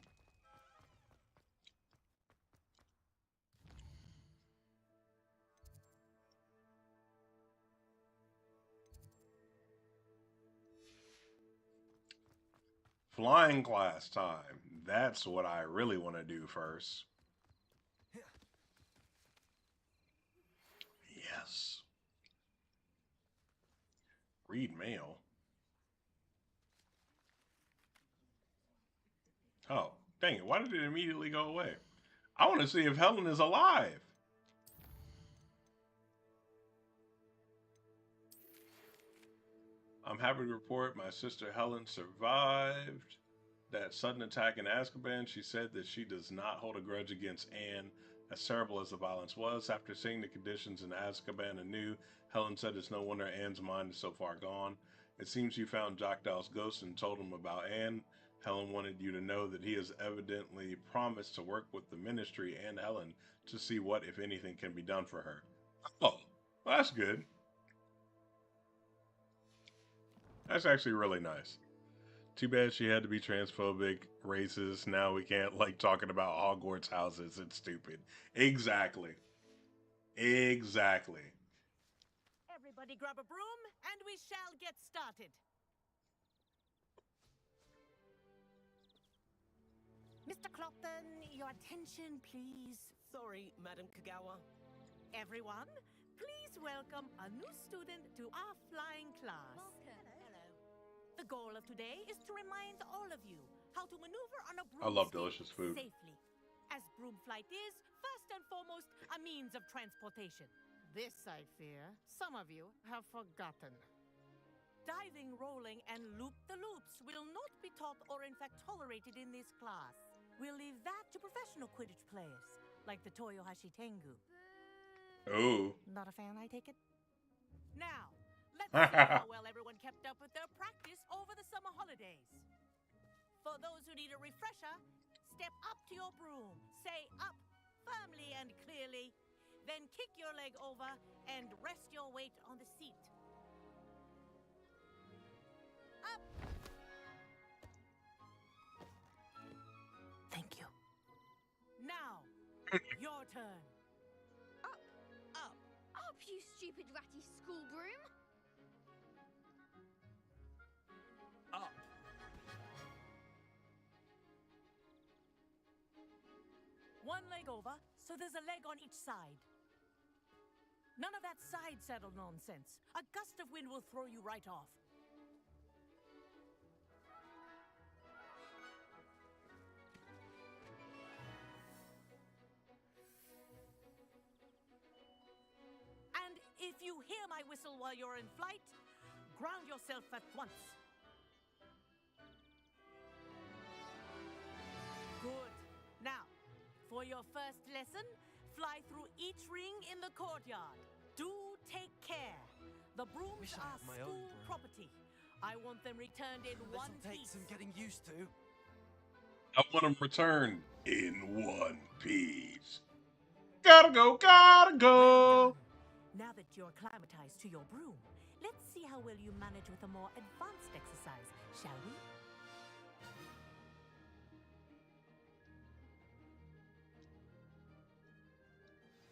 Flying class time. That's what I really want to do first. Yes. Read mail. Oh, dang it. Why did it immediately go away? I want to see if Helen is alive. I'm happy to report my sister Helen survived that sudden attack in Azkaban. She said that she does not hold a grudge against Anne, as terrible as the violence was. After seeing the conditions in Azkaban anew, Helen said it's no wonder Anne's mind is so far gone. It seems you found Jackdaw's ghost and told him about Anne. Helen wanted you to know that he has evidently promised to work with the ministry and Helen to see what, if anything, can be done for her. Oh, well, that's good. That's actually really nice. Too bad she had to be transphobic, racist. Now we can't like talking about Hogwarts houses. It's stupid. Exactly. Exactly.
Everybody grab a broom and we shall get started. Mr. Clopton, your attention, please.
Sorry, Madam Kagawa.
Everyone, please welcome a new student to our flying class.
Hello.
The goal of today is to remind all of you how to maneuver on a broom
I love delicious food.
Safely. As broom flight is, first and foremost, a means of transportation. This, I fear, some of you have forgotten. Diving, rolling, and loop-the-loops will not be taught or in fact tolerated in this class. We'll leave that to professional Quidditch players, like the Toyohashi Tengu.
Oh.
Not a fan, I take it? Now, let's see how well everyone kept up with their practice over the summer holidays. For those who need a refresher, step up to your broom, say up firmly and clearly, then kick your leg over and rest your weight on the seat. Up! Thank you. Now, your turn.
Up, you stupid ratty school broom.
Up.
One leg over, so there's a leg on each side. None of that side saddle nonsense. A gust of wind will throw you right off. And if you hear my whistle while you're in flight, ground yourself at once. Good. Now, for your first lesson, fly through each ring in the courtyard. Do take care. The brooms are school property. I want them returned in one piece.
This'll take some getting used to.
I want them returned in one piece. Gotta go, gotta go.
Well, now that you're acclimatized to your broom, let's see how well you manage with a more advanced exercise, shall we?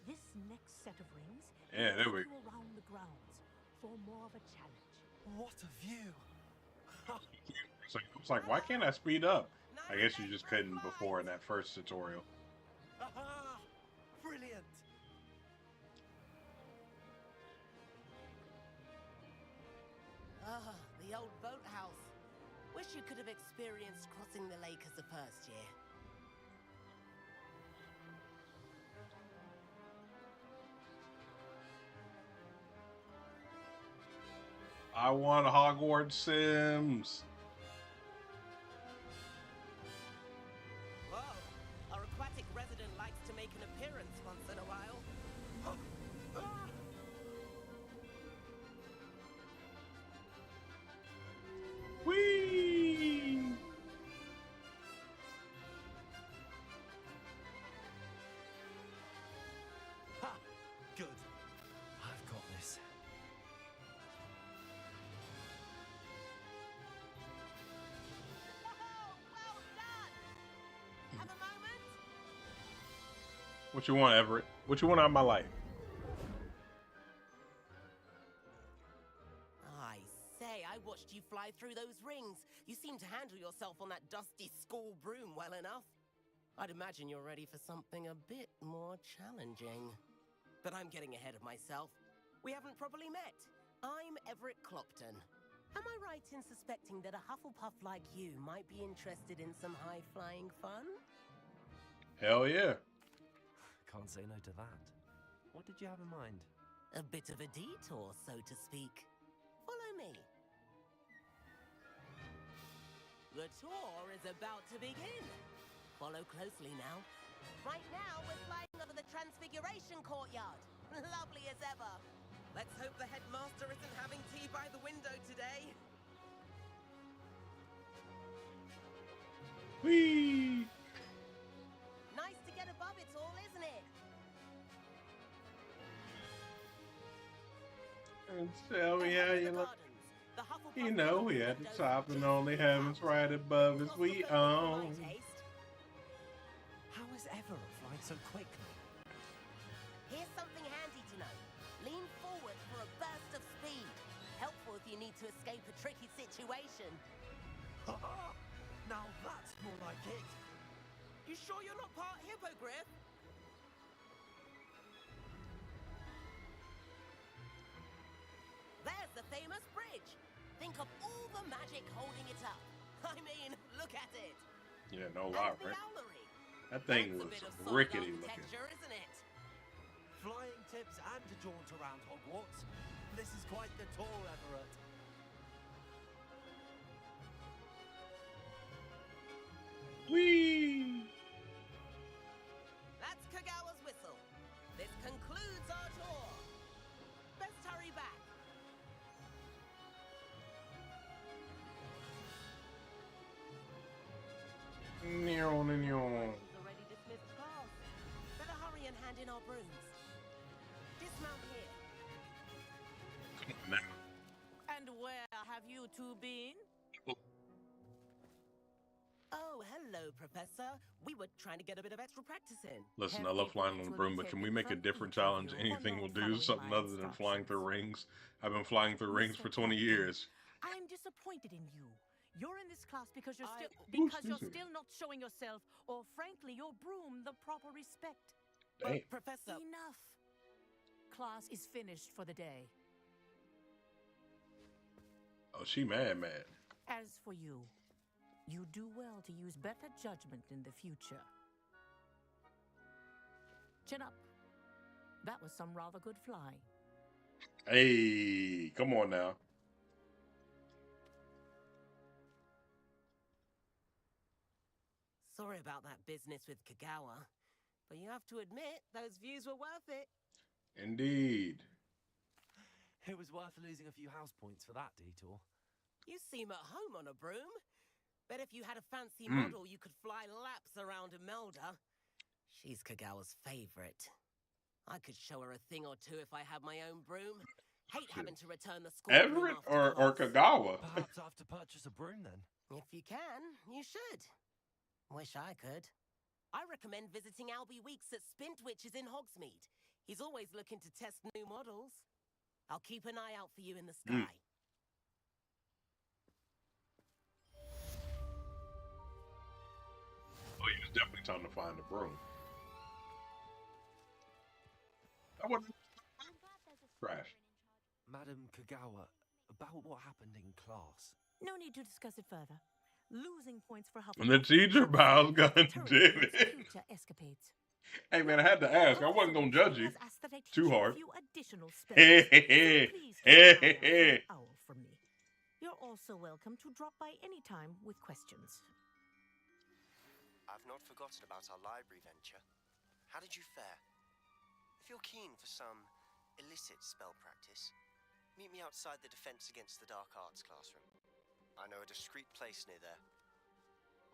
This next set of rings
Yeah, there we
go around the grounds for more of a challenge.
What a view!
It's like, why can't I speed up? I guess you just couldn't before in that first tutorial.
Aha! Brilliant!
Ah, the old boathouse. Wish you could have experienced crossing the lake as a first year.
I want Hogwarts Sims.
Whoa, our aquatic resident likes to make an appearance once in a while.
Whee!
Ha! Good. I've got this.
Well done! Have a moment?
What you want, Everett? What you want out of my life?
I say, I watched you fly through those rings. You seem to handle yourself on that dusty school broom well enough. I'd imagine you're ready for something a bit more challenging. But I'm getting ahead of myself. We haven't properly met. I'm Everett Clopton. Am I right in suspecting that a Hufflepuff like you might be interested in some high-flying fun?
Hell yeah.
Can't say no to that. What did you have in mind?
A bit of a detour, so to speak. Follow me. The tour is about to begin. Follow closely now. Right now, we're flying over the Transfiguration Courtyard. Lovely as ever. Let's hope the headmaster isn't having tea by the window today.
Whee!
Nice to get above it all, isn't it?
And tell me how you look. You know, we at the top and only heaven's right above us. We own.
How has Everett flied so quickly?
Here's something handy to know. Lean forward for a burst of speed. Helpful if you need to escape a tricky situation.
Now that's more like it.
You sure you're not part hippogriff? There's the famous bridge. Think of all the magic holding it up. I mean, look at it.
Yeah, no lie,
And the
right?
owlery.
That thing
That's a
was
bit of
rickety
soft
looking.
architecture, isn't it?
Flying tips and a jaunt around Hogwarts. This is quite the tour, Everett.
Whee!
That's Kagawa's whistle. This concludes our tour. Best hurry back. Already dismissed class. Better hurry and hand in our brooms. Dismount here. And where have you two been? Oh, hello, Professor. We were trying to get a bit of extra practice in.
Listen, I love flying on the broom, but can we make a different challenge? Anything will do, something other than flying through rings. I've been flying through rings for 20 years.
I'm disappointed in you. You're in this class because you're still not showing yourself, or frankly, your broom the proper respect.
Dang.
Professor.
Enough. Class is finished for the day.
Oh, she mad.
As for you, you do well to use better judgment in the future. Chin up. That was some rather good flying.
Hey, come on now.
Sorry about that business with Kagawa, but you have to admit, those views were worth it.
Indeed.
It was worth losing a few house points for that detour.
You seem at home on a broom. Bet if you had a fancy model, you could fly laps around Imelda. She's Kagawa's favorite. I could show her a thing or two if I had my own broom. Hate having to return the school
Everett
broom
or Kagawa?
Perhaps I have to purchase a broom then.
If you can, you should. Wish I could. I recommend visiting Albie Weeks at Spintwitches in Hogsmeade. He's always looking to test new models. I'll keep an eye out for you in the sky.
Oh, yeah, it's definitely time to find a broom. That wasn't trash.
Madam Kagawa, about what happened in class.
No need to discuss it further. Losing points for Hufflepuff.
And the teacher bows gun did it.
Future escapades.
Hey man, I had to ask. I wasn't gonna judge you too hard.
Owl from me. You're also welcome to drop by any time with questions.
I've not forgotten about our library venture. How did you fare? If you're keen for some illicit spell practice, meet me outside the Defense Against the Dark Arts classroom. I know a discreet place near there.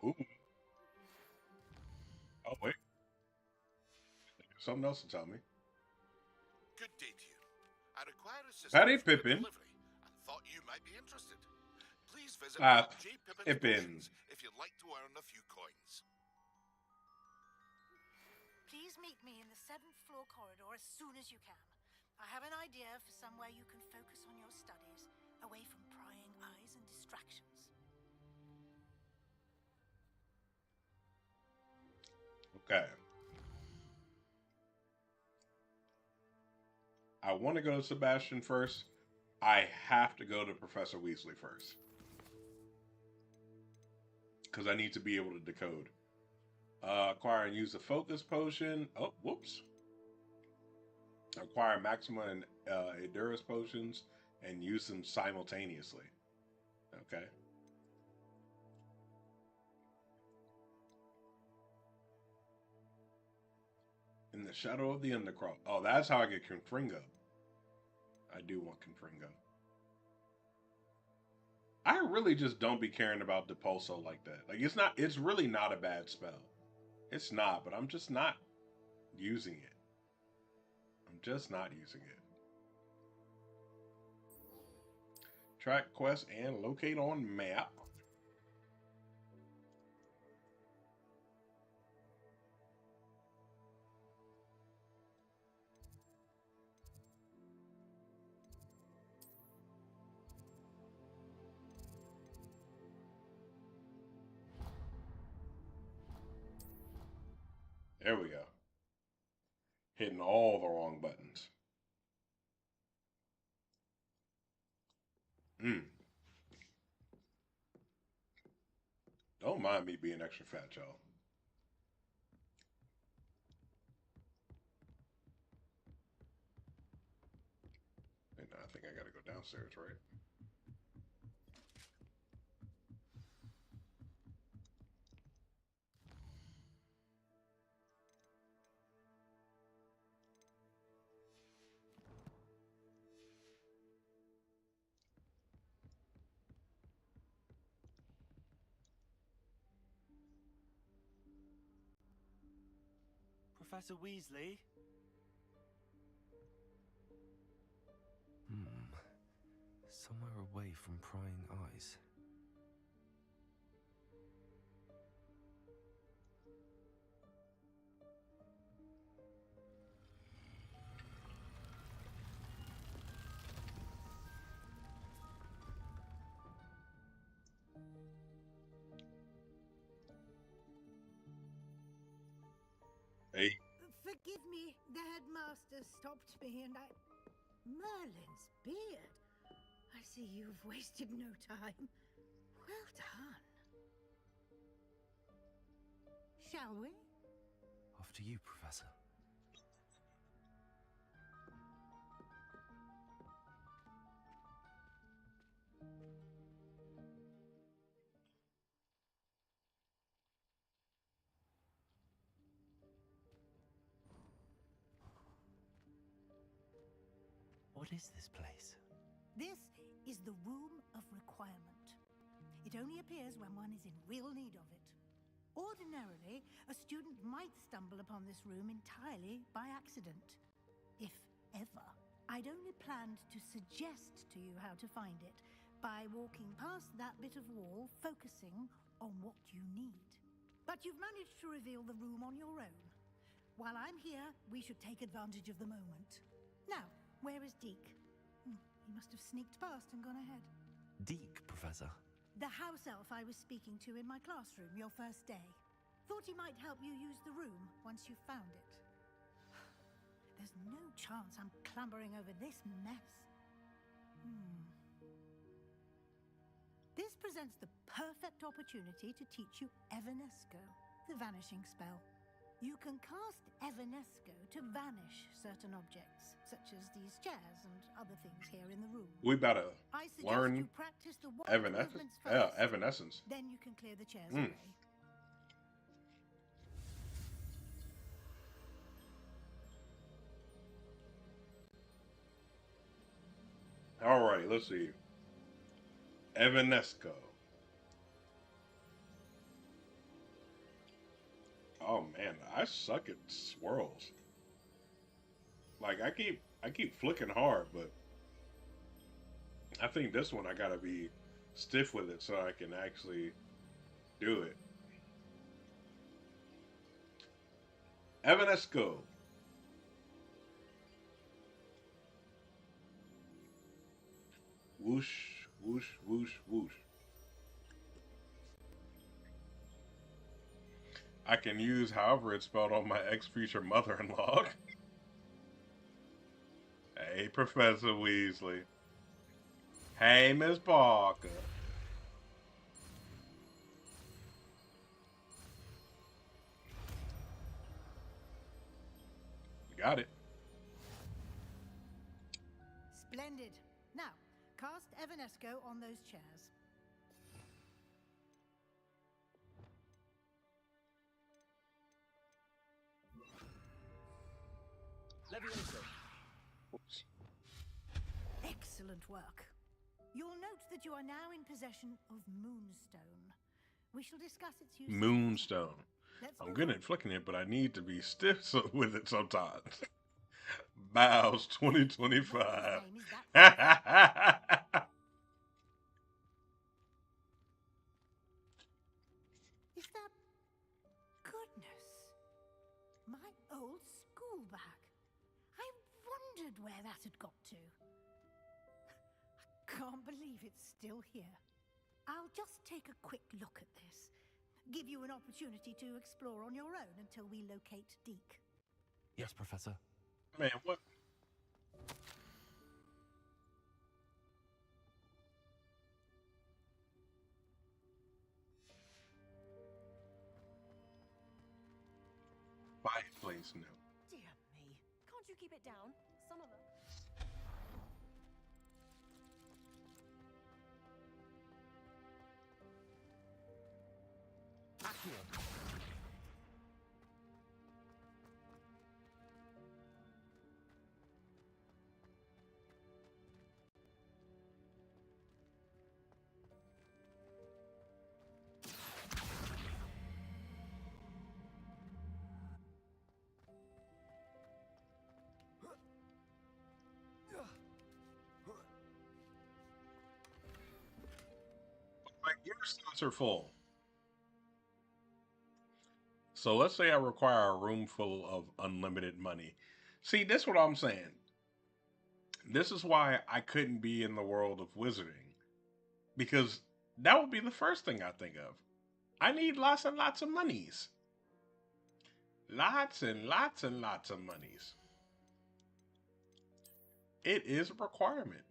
Ooh. Oh, wait. Something else to tell me.
Good day to you. I require assistance
Patty
for
Pippin.
delivery and thought you might be interested. Please visit J. Pippin's
Pippin.
Potions if you'd like to earn a few coins.
Please meet me in the 7th floor corridor as soon as you can. I have an idea for somewhere you can focus on your studies. away from prying eyes and distractions.
Okay. I want to go to Sebastian first. I have to go to Professor Weasley first. Because I need to be able to decode. Acquire and use the focus potion. Oh, whoops. Acquire maxima and Endurance potions and use them simultaneously. Okay. In the shadow of the Undercroft. Oh, that's how I get Confringo. I do want Confringo. I really just don't be caring about Depulso like that. Like, it's really not a bad spell. It's not, but I'm just not using it. I'm just not using it. Track quest and locate on map. There we go. Hitting all the wrong buttons. Don't mind me being extra fat, y'all. And I think I gotta go downstairs, right?
Professor Weasley? Somewhere away from prying eyes.
Hey.
Forgive me, the headmaster stopped me and I... Merlin's beard. I see you've wasted no time. Well done. Shall we?
After you, Professor. What is this place?
This is the Room of Requirement. It only appears when one is in real need of it. Ordinarily, a student might stumble upon this room entirely by accident. If ever. I'd only planned to suggest to you how to find it by walking past that bit of wall, focusing on what you need. But you've managed to reveal the room on your own. While I'm here, we should take advantage of the moment. Now, where is Deke? He must have sneaked past and gone ahead.
Deke, Professor?
The house elf I was speaking to in my classroom your first day. Thought he might help you use the room once you found it. There's no chance I'm clambering over this mess. This presents the perfect opportunity to teach you Evanesco, the vanishing spell. You can cast Evanesco to vanish certain objects, such as these chairs and other things here in the room.
We better learn
you practice the movements first.
Evanescence.
Then you can clear the chairs away.
Alright, let's see. Evanesco. Oh man, I suck at swirls. Like I keep flicking hard, but I think this one I gotta be stiff with it so I can actually do it. Evanesco. Whoosh. Whoosh, whoosh, whoosh. I can use however it's spelled on my ex-future mother-in-law. Hey, Professor Weasley. Hey, Miss Parker. Got it.
Splendid. Now, cast Evanesco on those chairs.
Oops.
Excellent work. You'll note that you are now in possession of Moonstone. We shall discuss its use.
Moonstone. I'm good at flicking it, but I need to be stiff with it sometimes. Bows 2025.
Is that... Goodness. My old school bag. I wondered where that had got to. I can't believe it's still here. I'll just take a quick look at this. Give you an opportunity to explore on your own until we locate Deke.
Yes, Professor.
Man, what? Fireplace now.
Dear me. Can't you keep it down? Some of them.
My gear slots are full. So let's say I require a room full of unlimited money. See, that's what I'm saying. This is why I couldn't be in the world of wizarding. Because that would be the first thing I think of. I need lots and lots of monies. Lots and lots and lots of monies. It is a requirement.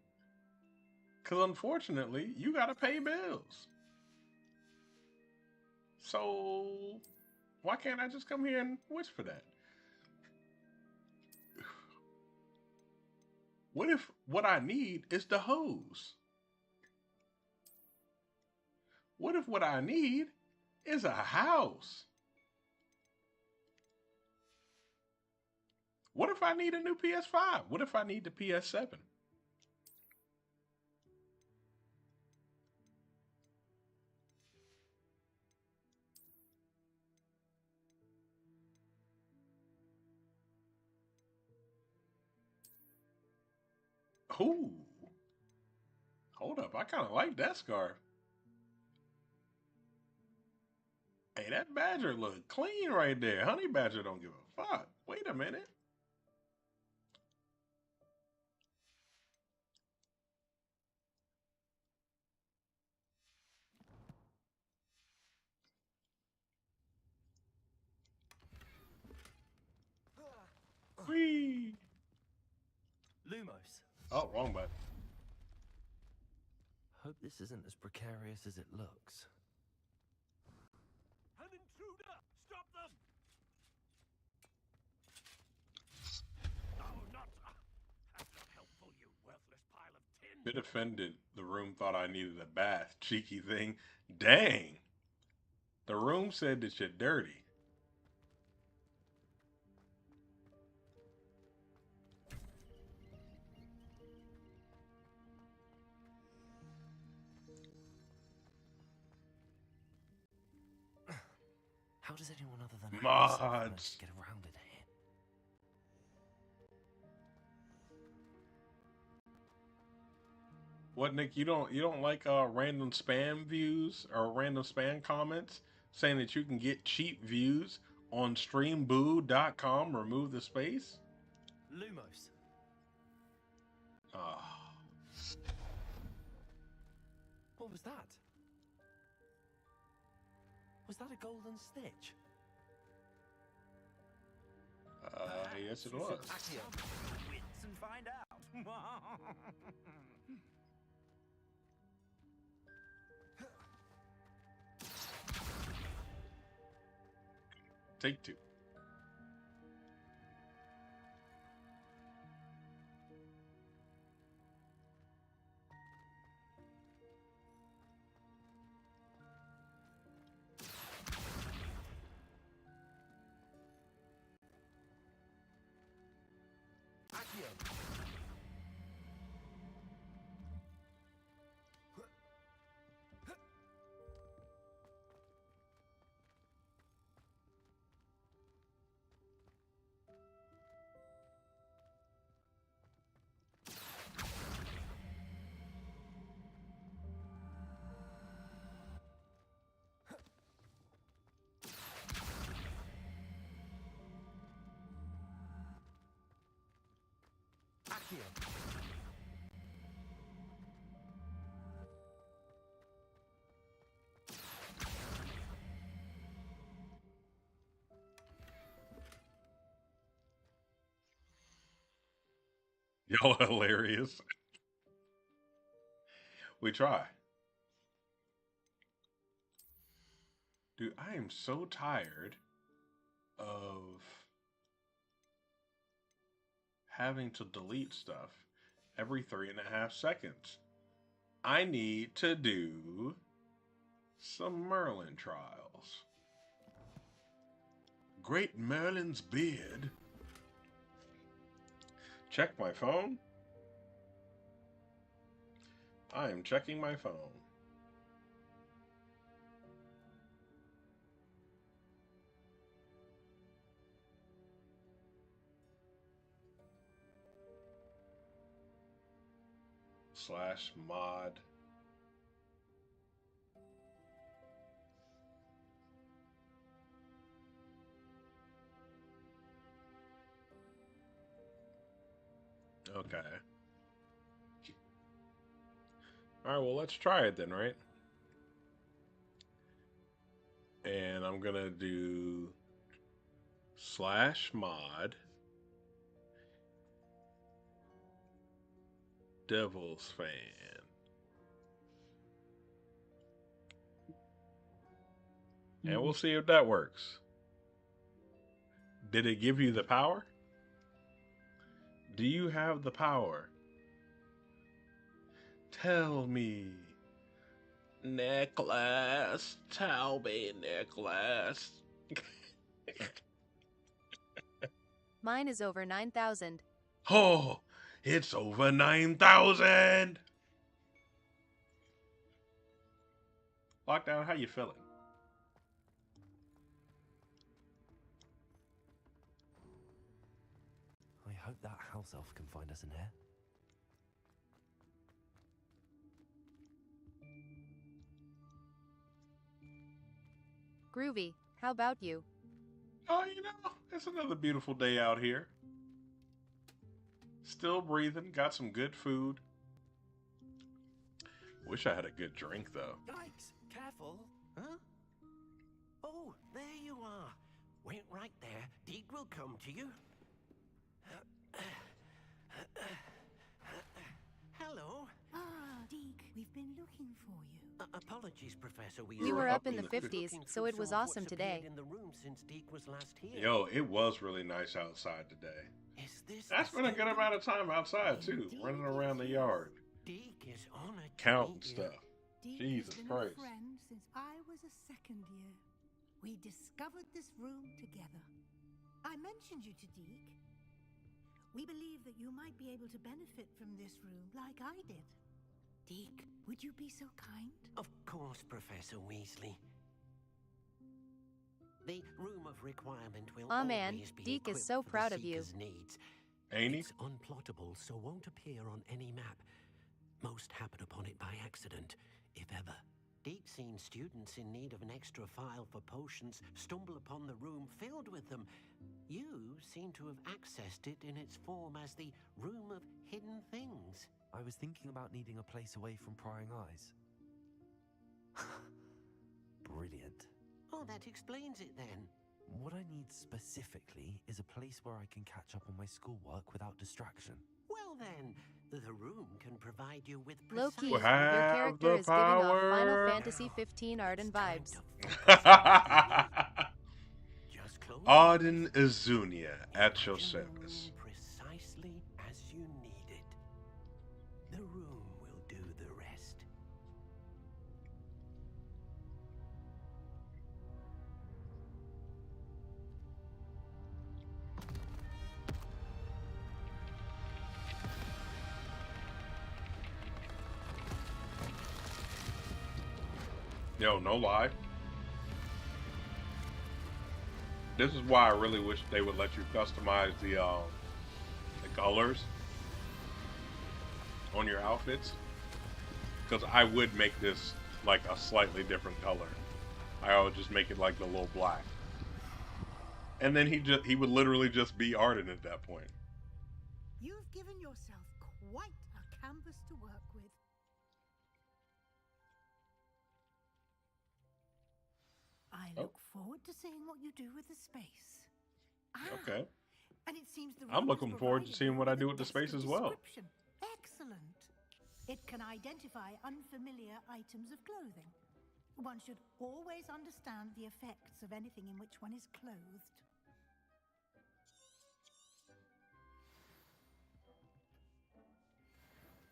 Because unfortunately, you got to pay bills. So, why can't I just come here and wish for that? What if what I need is the hose? What if what I need is a house? What if I need a new PS5? What if I need the PS7? Ooh. Hold up, I kind of like that scarf. Hey, that badger look clean right there. Honey Badger don't give a fuck. Wait a minute. Whee!
Lumos.
Oh, wrong button.
Hope this isn't as precarious as it looks.
An intruder! Stop them! No, not... That's not helpful, you worthless pile of tin!
Bit offended. The room thought I needed a bath. Cheeky thing. Dang! The room said that you're dirty.
How does anyone other than
Mods
get around it here?
What, Nick? You don't like random spam views or random spam comments saying that you can get cheap views on streamboo.com? Remove the space.
Lumos.
Ah.
What was that? Was that a golden snitch?
Yes it was.
Accio. Wits and find out.
Take two. Y'all hilarious. We try. Dude, I am so tired of having to delete stuff every 3.5 seconds. I need to do some Merlin trials. Great Merlin's beard. Check my phone. I am checking my phone. /mod. Okay. All right, well, let's try it then, right? And I'm going to do /mod Devils fan. And we'll see if that works. Did it give you the power? Do you have the power? Tell me. Nicholas. Tell me, Nicholas.
Mine is over 9,000.
Oh, it's over 9,000. Lockdown, how you feeling?
I hope that house elf can find us in here.
Groovy, how about you?
Oh, you know, it's another beautiful day out here. Still breathing, got some good food. Wish I had a good drink, though.
Yikes, careful. Huh? Oh, there you are. Wait right there. Deke will come to you. Hello.
Ah, Deke, we've been looking for you.
Apologies, Professor.
You were up in the 50s, so it was awesome today.
In the room since Deke was last here.
Yo, it was really nice outside today.
Is this
That's been a good amount of time outside, too. Running around the yard.
Deke is honored.
Counting stuff.
Deke
Jesus
has been
Christ.
a friend since I was a second year. We discovered this room together. I mentioned you to Deke. We believe that you might be able to benefit from this room like I did. Deke, would you be so kind?
Of course, Professor Weasley. The room of requirement will
Aw, man,
always be
Deke is
equipped
so
for the
proud of you.
seeker's needs.
Ain't he?
It's unplottable, so won't appear on any map. Most happen upon it by accident, if ever. Deke's seen students in need of an extra file for potions stumble upon the room filled with them. You seem to have accessed it in its form as the Room of Hidden Things.
I was thinking about needing a place away from prying eyes.
Oh, that explains it then.
What I need specifically is a place where I can catch up on my schoolwork without distraction.
Well then, the room can provide you with
Low-key,
precise...
your character is giving off Final Fantasy 15 Arden vibes.
Arden Azunia at your service.
Precisely as you need it. The room will do the rest.
Yo, no lie. This is why I really wish they would let you customize the colors on your outfits. Because I would make this like a slightly different color. I would just make it like the little black. And then he would literally just be Arden at that point.
You've given yourself quite a canvas to work with. I look forward to seeing what you do with the space.
Okay.
And it seems the
I'm looking forward to seeing what I do with the space as well.
Excellent. It can identify unfamiliar items of clothing. One should always understand the effects of anything in which one is clothed.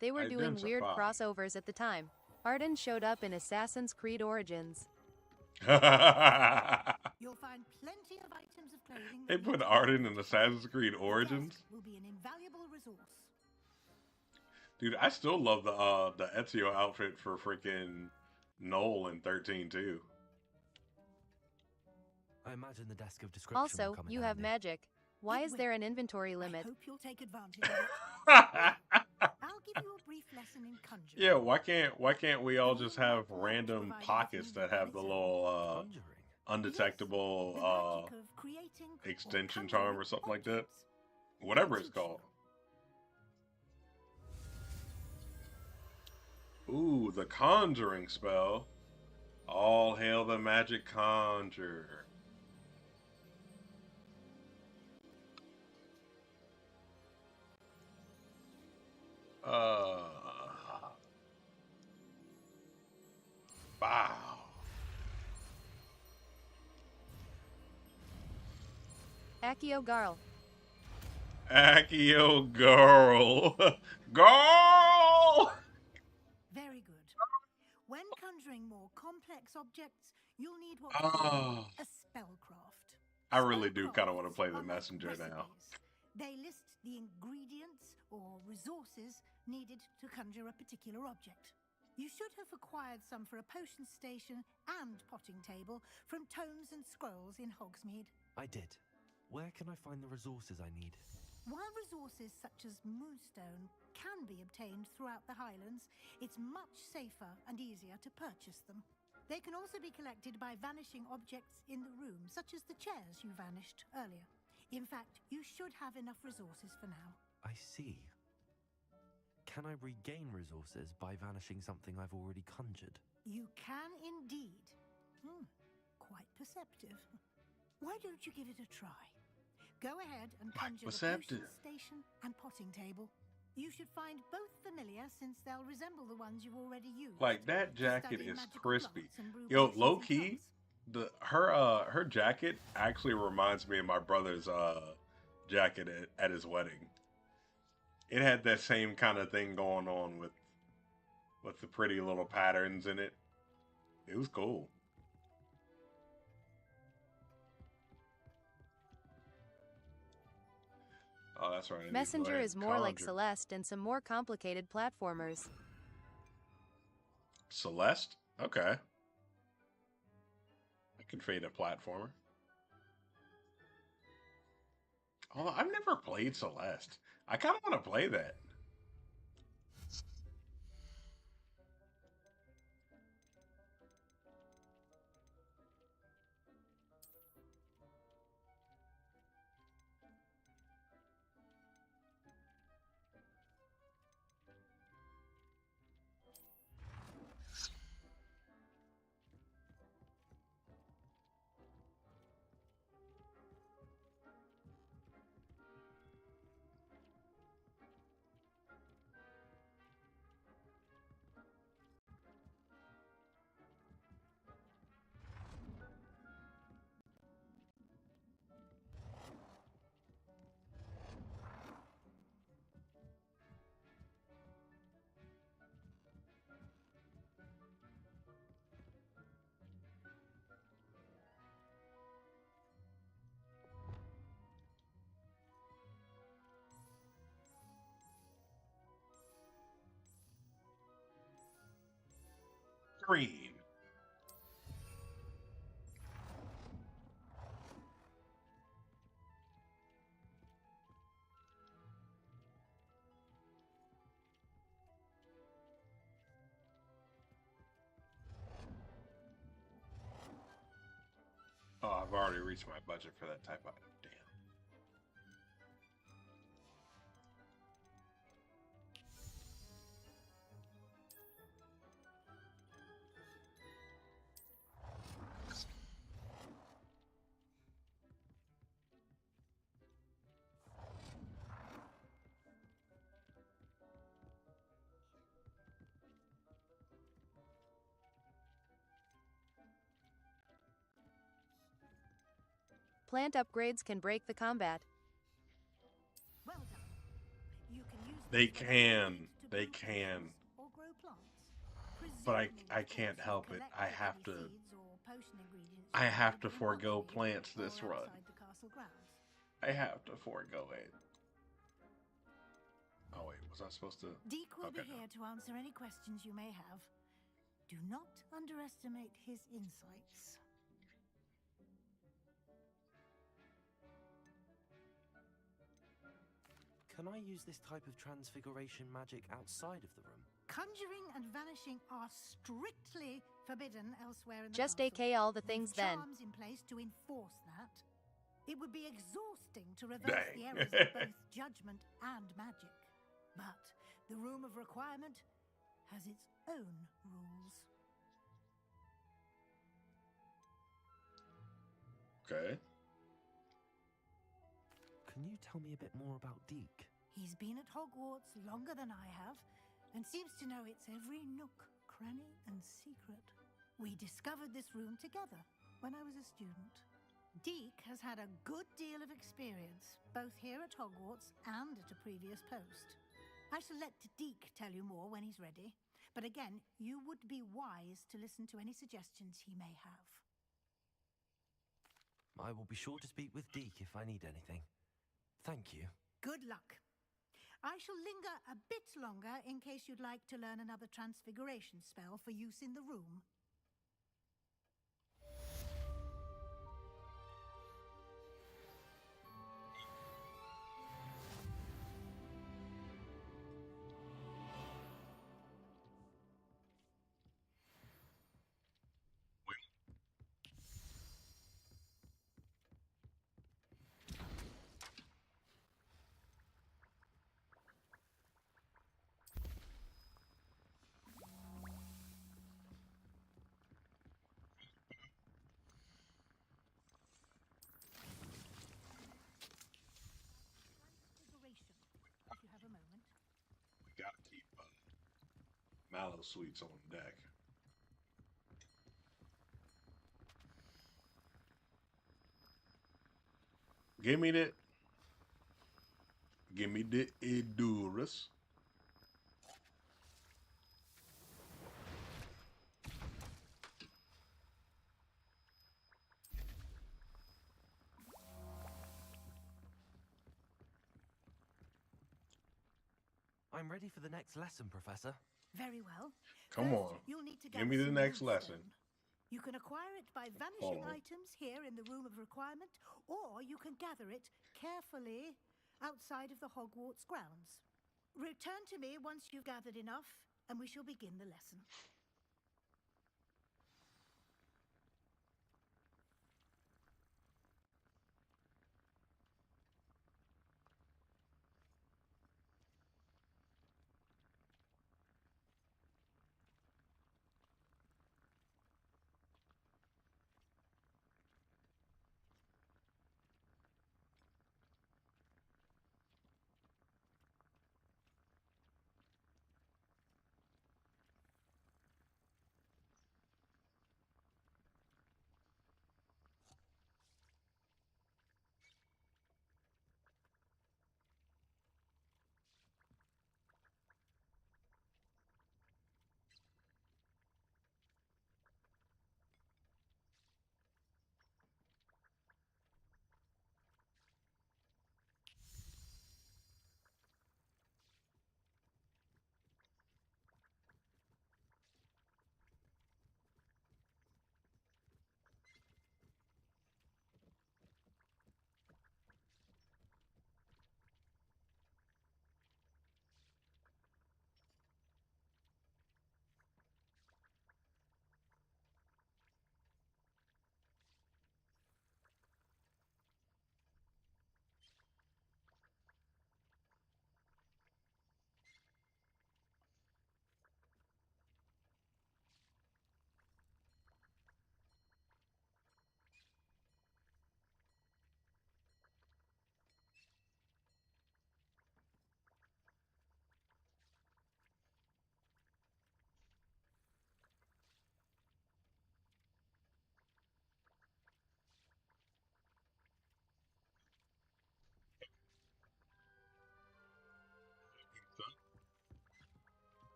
They were doing weird crossovers at the time. Arden showed up in Assassin's Creed Origins.
You'll find plenty of items of clothing.
They put Arden in Assassin's Creed Origins.
Will be an invaluable resource.
Dude, I still love the Ezio outfit for freaking Noel in 13 too.
I imagine the desk of description.
Also, you have magic. Why is there an inventory limit?
I hope you'll take advantage of it. I'll give you a brief lesson in conjuring.
Yeah, why can't we all just have random pockets that have the little undetectable extension charm or something like that? Whatever it's called. Ooh, the conjuring spell. All hail the magic conjurer. Wow.
Accio Garl.
Accio Garl. Garl!
Very good. When conjuring more complex objects, you'll need what we call a spellcraft.
I really do kind of want to play the messenger now.
They list the ingredients or resources needed to conjure a particular object. You should have acquired some for a potion station and potting table from tomes and scrolls in Hogsmeade.
I did. Where can I find the resources I need?
While resources such as moonstone can be obtained throughout the Highlands, it's much safer and easier to purchase them. They can also be collected by vanishing objects in the room, such as the chairs you vanished earlier. In fact, you should have enough resources for now.
I see. Can I regain resources by vanishing something I've already conjured?
You can indeed. Quite perceptive. Why don't you give it a try? Go ahead and conjure the potion station and potting table. You should find both familiar, since they'll resemble the ones you've already used.
Like, that jacket is crispy. Yo, low key, her jacket actually reminds me of my brother's jacket at his wedding. It had that same kind of thing going on with the pretty little patterns in it. It was cool. Oh, that's right.
Messenger is more like Celeste and some more complicated platformers.
Celeste? Okay. I can fade a platformer. Although I've never played Celeste. I kind of want to play that. Green. Oh, I've already reached my budget for that type of damn.
Plant upgrades can break the combat.
Well done. You can use
They can. But I can't help it. I have to forego plants this run. I have to forego it. Oh wait, was I supposed to?
Deke will be here to answer any questions you may have. Do not underestimate his insights.
Can I use this type of transfiguration magic outside of the room?
Conjuring and vanishing are strictly forbidden elsewhere in the
Just
castle.
AK all the things then.
Charms in place to enforce that. It would be exhausting to reverse the errors of both judgment and magic. But the Room of Requirement has its own rules.
Okay.
Can you tell me a bit more about Deke?
He's been at Hogwarts longer than I have, and seems to know its every nook, cranny, and secret. We discovered this room together when I was a student. Deke has had a good deal of experience, both here at Hogwarts and at a previous post. I shall let Deke tell you more when he's ready, but again, you would be wise to listen to any suggestions he may have.
I will be sure to speak with Deke if I need anything. Thank you.
Good luck. I shall linger a bit longer in case you'd like to learn another transfiguration spell for use in the room. If you have a moment.
We gotta keep Mallow Sweets on deck. Give me the Edurus.
I'm ready for the next lesson, Professor.
Very well.
Come on.
You'll need to
give me the next lesson.
You can acquire it by vanishing items here in the Room of Requirement, or you can gather it carefully outside of the Hogwarts grounds. Return to me once you've gathered enough, and we shall begin the lesson.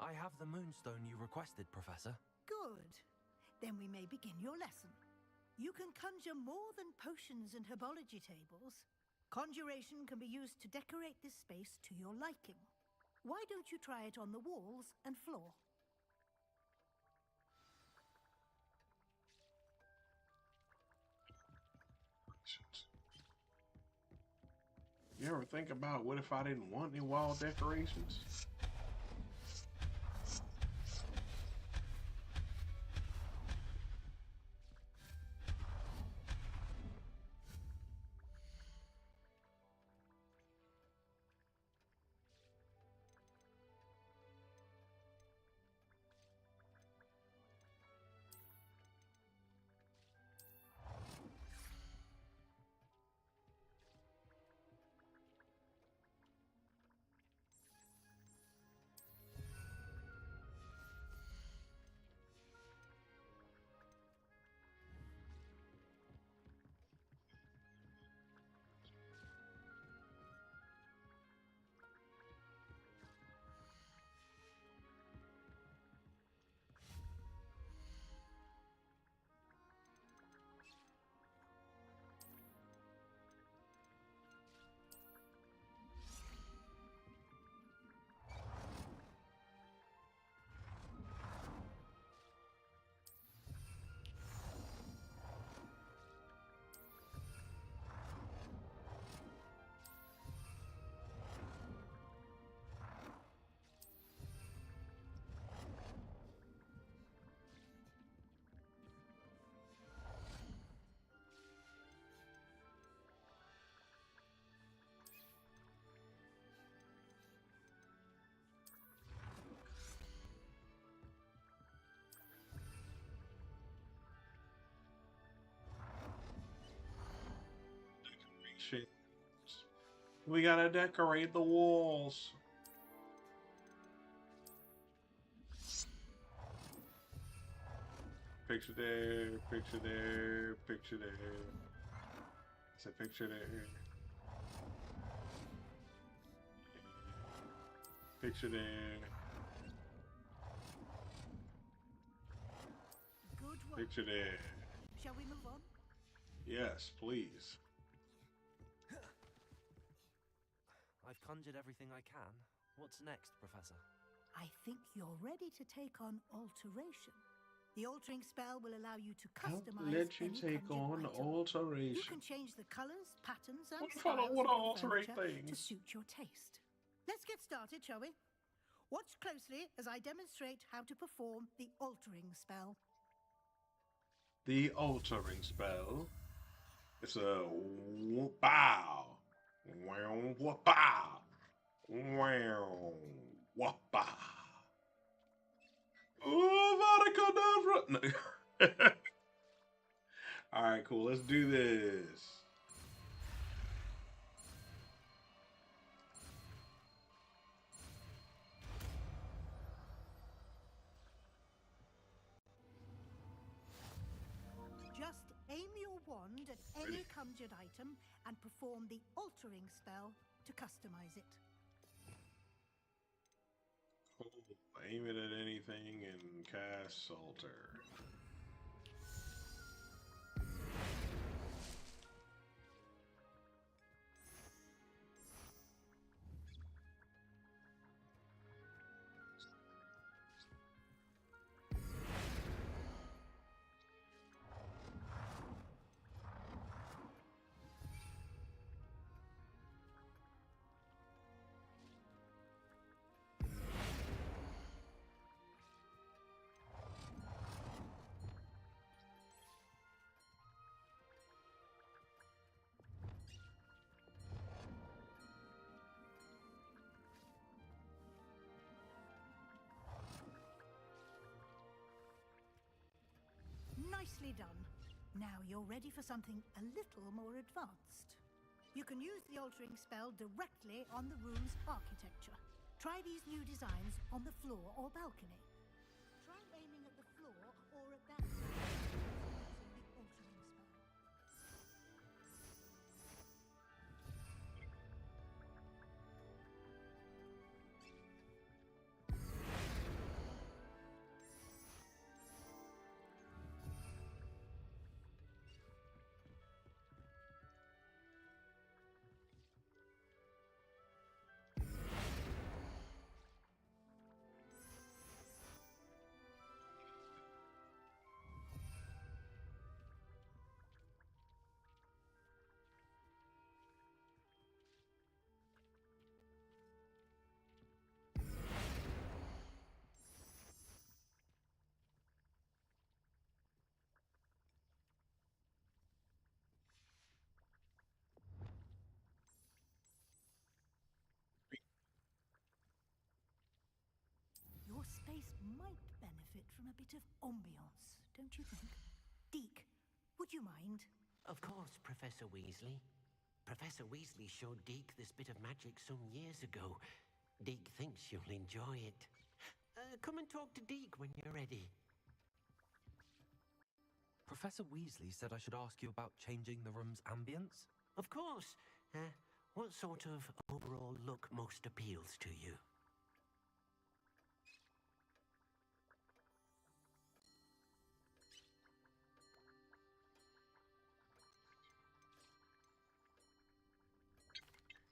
I have the moonstone you requested, Professor.
Good. Then we may begin your lesson. You can conjure more than potions and herbology tables. Conjuration can be used to decorate this space to your liking. Why don't you try it on the walls and floor?
You ever think about what if I didn't want any wall decorations? We gotta decorate the walls. Picture there, picture there, picture there. It's a picture there. Picture there.
Good work.
Picture there.
Shall we move on?
Yes, please.
I've conjured everything I can. What's next, Professor?
I think you're ready to take on alteration. The altering spell will allow you to customize.
I'll let you
any
take on
item.
alteration.
You can change the colors, patterns, and
I don't
styles
want to
of your
alterate
furniture to
things.
suit your taste. Let's get started, shall we? Watch closely as I demonstrate how to perform the altering spell.
The altering spell. It's a bow. Wow, whoop-pow. Wow, whoop-pow. Oh, vodka no. Alright, cool. Let's do this.
Just aim your wand at any conjured item and perform the altering spell to customize it.
Cool. Aim it at anything and cast alter.
Nicely done. Now you're ready for something a little more advanced. You can use the altering spell directly on the room's architecture. Try these new designs on the floor or balcony. Try aiming at the floor or at that side using the altering spell. might benefit from a bit of ambiance, don't you think? Deke, would you mind?
Of course, Professor Weasley. Professor Weasley showed Deke this bit of magic some years ago. Deke thinks you'll enjoy it. Come and talk to Deke when you're ready.
Professor Weasley said I should ask you about changing the room's ambience?
Of course. What sort of overall look most appeals to you?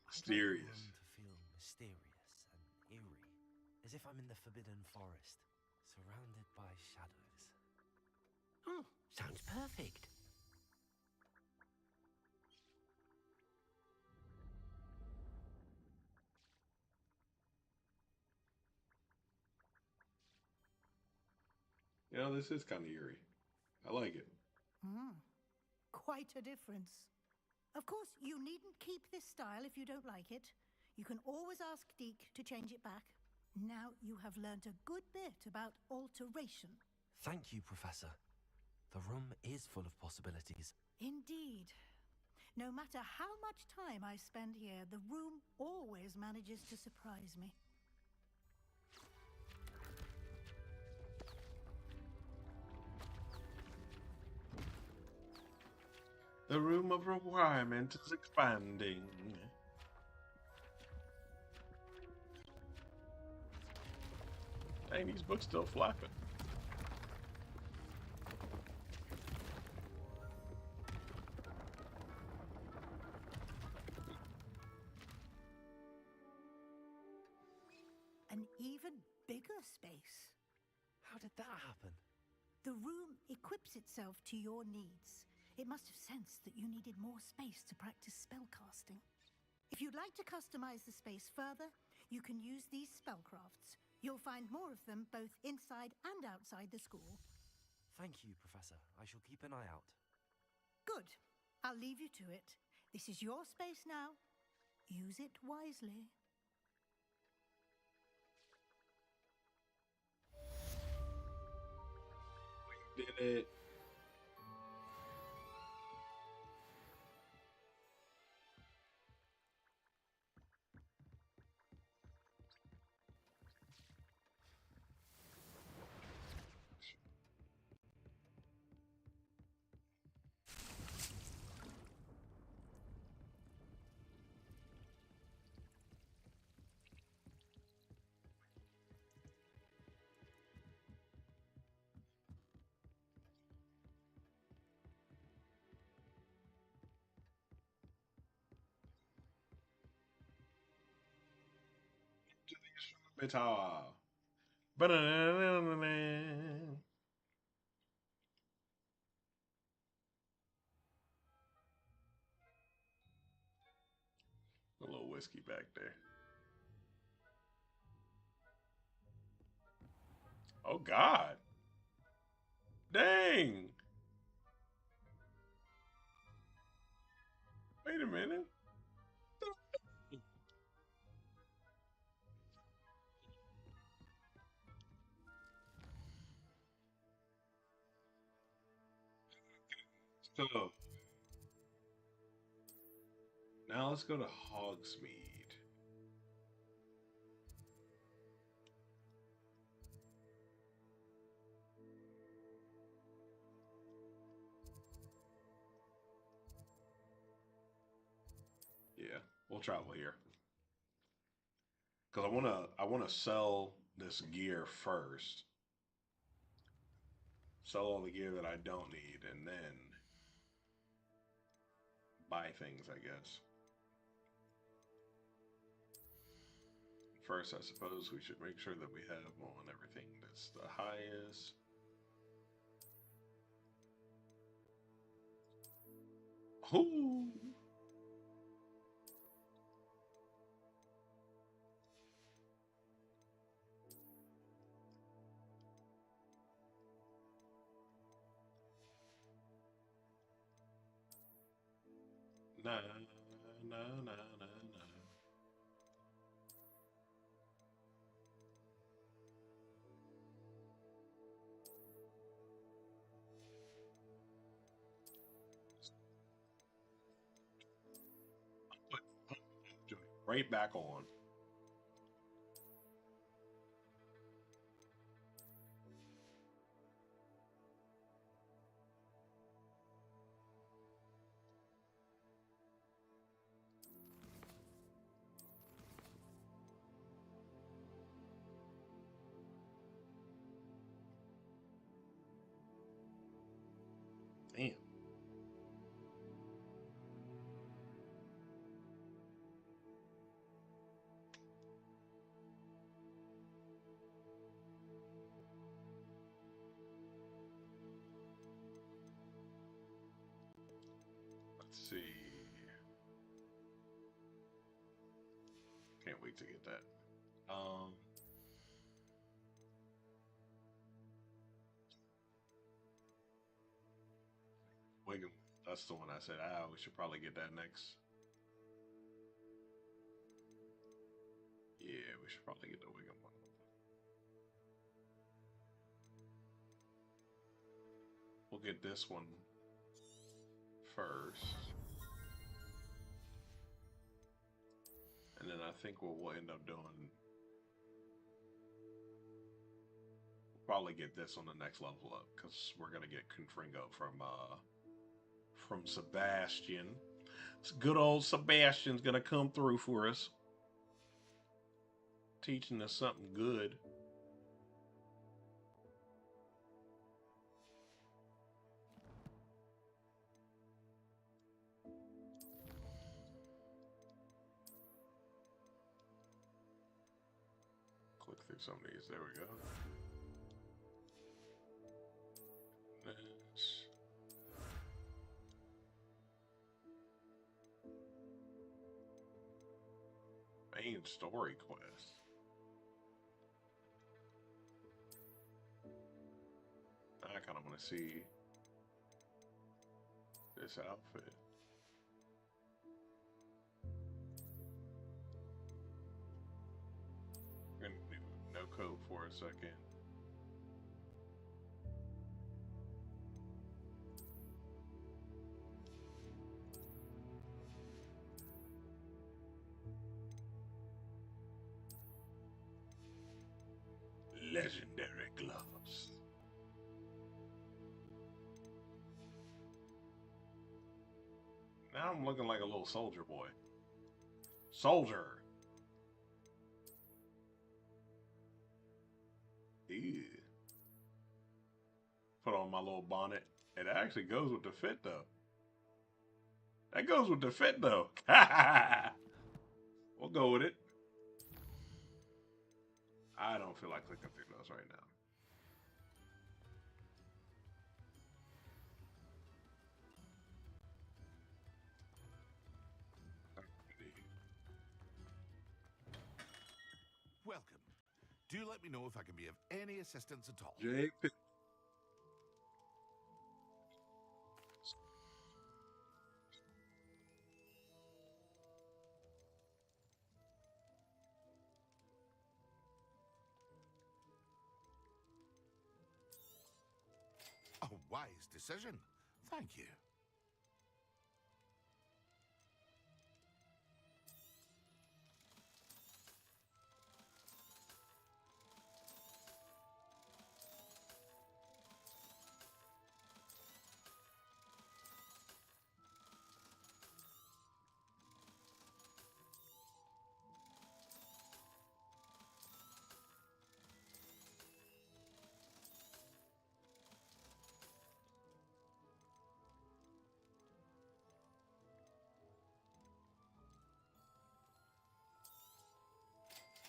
Mysterious.
I'd like the room to feel mysterious and eerie, as if I'm in the Forbidden Forest, surrounded by shadows.
Oh, sounds perfect.
You know, this is kind of eerie. I like it.
Quite a difference. Of course, you needn't keep this style if you don't like it. You can always ask Deke to change it back. Now you have learned a good bit about alteration.
Thank you, Professor. The room is full of possibilities.
Indeed. No matter how much time I spend here, the room always manages to surprise me.
The room of requirement is expanding. Dang, these books still flapping.
An even bigger space.
How did that happen?
The room equips itself to your needs. It must have sensed that you needed more space to practice spellcasting. If you'd like to customize the space further, you can use these spellcrafts. You'll find more of them both inside and outside the school.
Thank you, Professor. I shall keep an eye out.
Good. I'll leave you to it. This is your space now. Use it wisely.
We did it. Tower. A little whiskey back there. Oh God. Dang. Wait a minute. So now let's go to Hogsmeade. Yeah, we'll travel here. Cause I wanna sell this gear first. Sell all the gear that I don't need and then buy things, I guess. First, I suppose we should make sure that we have on everything that's the highest. Ooh. Na na na na na. right back on. Damn. Let's see. Can't wait to get that. Wiggum. That's the one I said. We should probably get that next. Yeah, we should probably get the Wiggum one. We'll get this one first. And then I think what we'll end up doing, we'll probably get this on the next level up, because we're gonna get Confringo from Sebastian. It's good old Sebastian's gonna come through for us, teaching us something good. Click through some of these. There we go. Main story quest. I kind of want to see this outfit. I'm gonna do no code for a second. Legendary gloves. Now I'm looking like a little soldier boy. Soldier. Ew. Put on my little bonnet. It actually goes with the fit though. That goes with the fit though. We'll go with it. I don't feel like clicking through those right now.
Welcome. Do let me know if I can be of any assistance at all.
JP.
A wise decision. Thank you.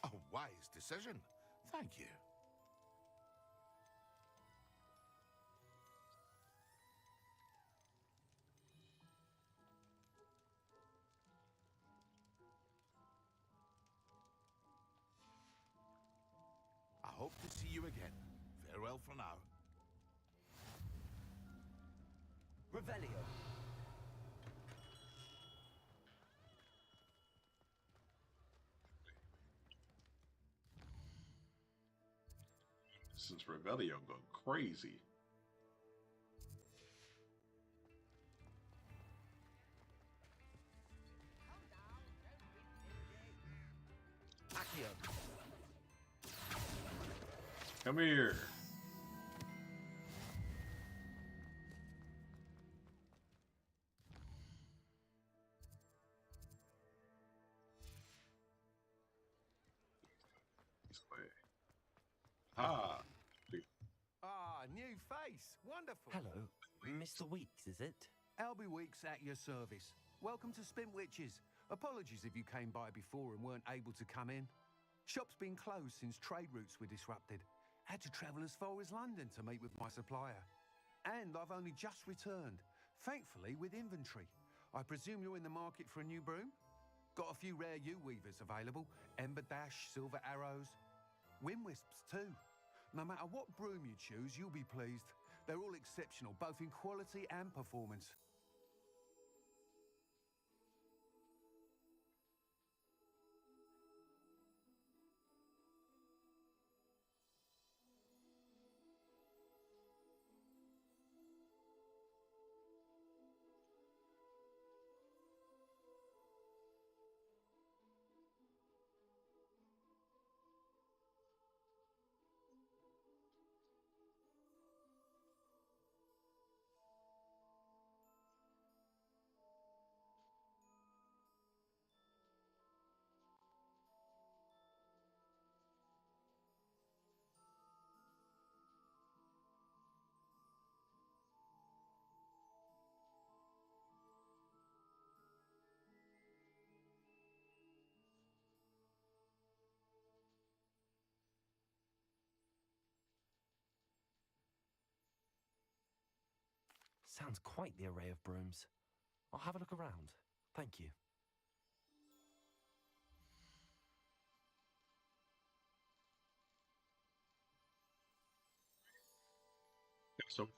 A wise decision. Thank you. I hope to see you again. Farewell for now.
Revelio.
Since Revelio go crazy. Come here. Ah.
New face. Wonderful.
Hello. Mr. Weeks, is it?
Albie Weeks at your service. Welcome to Spin Witches. Apologies if you came by before and weren't able to come in. Shop's been closed since trade routes were disrupted. Had to travel as far as London to meet with my supplier. And I've only just returned, thankfully with inventory. I presume you're in the market for a new broom? Got a few rare U-weavers available. Ember Dash, Silver Arrows. Wind Wisps too. No matter what broom you choose, you'll be pleased. They're all exceptional, both in quality and performance.
Sounds quite the array of brooms. I'll have a look around. Thank you.
Some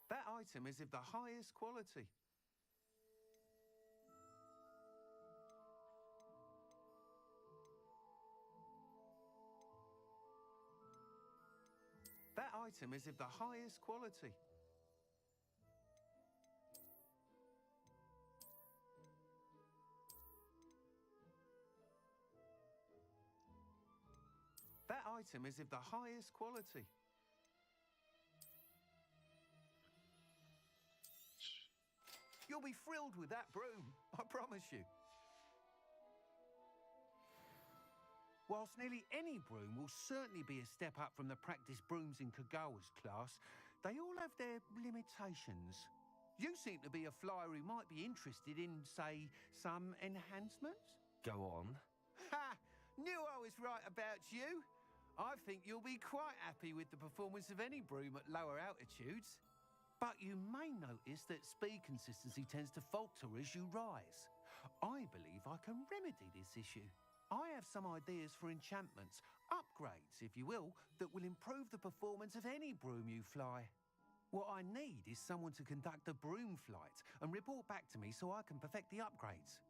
That item is of the highest quality. That item is of the highest quality. That item is of the highest quality. You'll be thrilled with that broom, I promise you. Whilst nearly any broom will certainly be a step up from the practice brooms in Kagawa's class, they all have their limitations. You seem to be a flyer who might be interested in, say, some enhancements?
Go on.
Ha! Knew I was right about you. I think you'll be quite happy with the performance of any broom at lower altitudes. But you may notice that speed consistency tends to falter as you rise. I believe I can remedy this issue. I have some ideas for enchantments, upgrades, if you will, that will improve the performance of any broom you fly. What I need is someone to conduct a broom flight and report back to me so I can perfect the upgrades.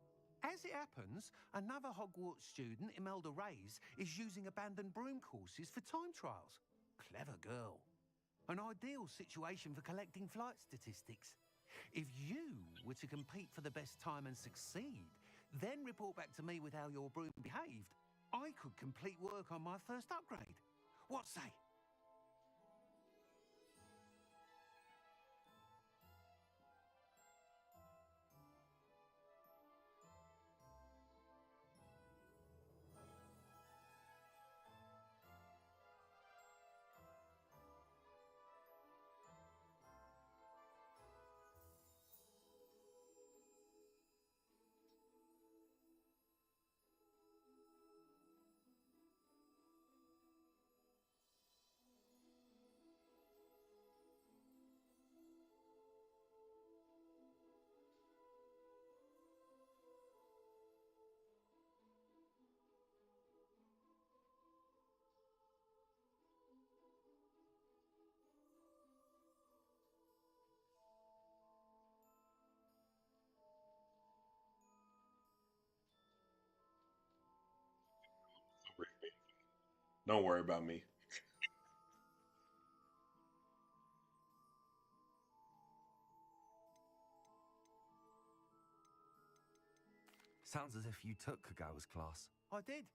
As it happens, another Hogwarts student, Imelda Reyes, is using abandoned broom courses for time trials. Clever girl. An ideal situation for collecting flight statistics. If you were to compete for the best time and succeed, then report back to me with how your broom behaved, I could complete work on my first upgrade. What say?
Don't worry about me.
Sounds as if you took Kagawa's class.
I did,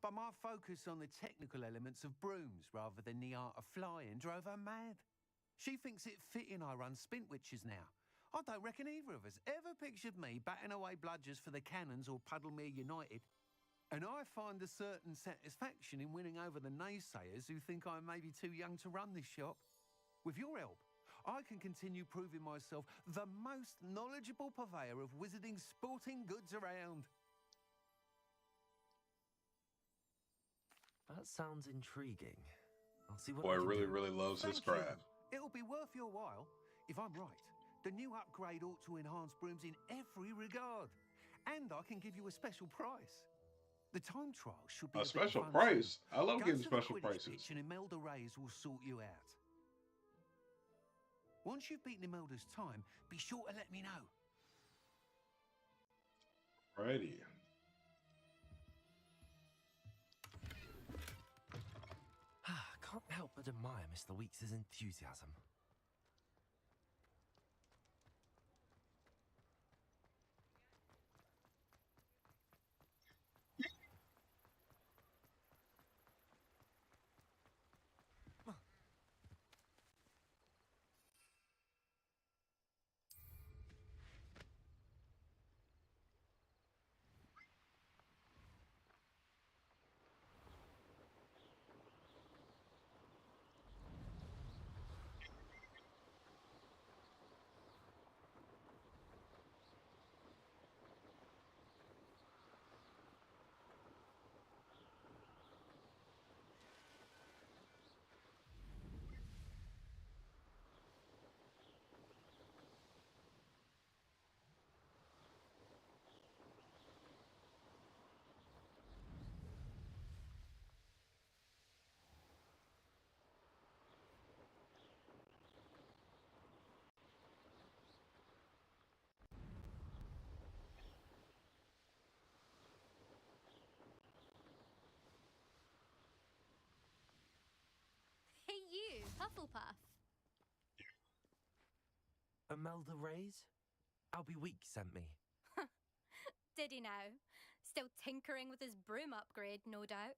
but my focus on the technical elements of brooms rather than the art of flying drove her mad. She thinks it fitting I run Spintwitches now. I don't reckon either of us ever pictured me batting away bludgers for the Cannons or Puddlemere United. And I find a certain satisfaction in winning over the naysayers who think I'm maybe too young to run this shop. With your help, I can continue proving myself the most knowledgeable purveyor of wizarding sporting goods around.
That sounds intriguing. I'll see what
Boy
I can
really,
do.
really loves his
Thank you.
craft.
It'll be worth your while. If I'm right, the new upgrade ought to enhance brooms in every regard. And I can give you a special price. The time trial should be
A
bit of
special
fun
price?
too.
I love
Go
getting
to the
special
Quidditch
prices.
pitch and Imelda Reyes will sort you out. Once you've beaten Imelda's time, be sure to let me know.
Righty.
Can't help but admire Mr. Weeks' enthusiasm.
Hey you, Hufflepuff.
Imelda Reyes? Albie Weeks sent me.
Did he now? Still tinkering with his broom upgrade, no doubt.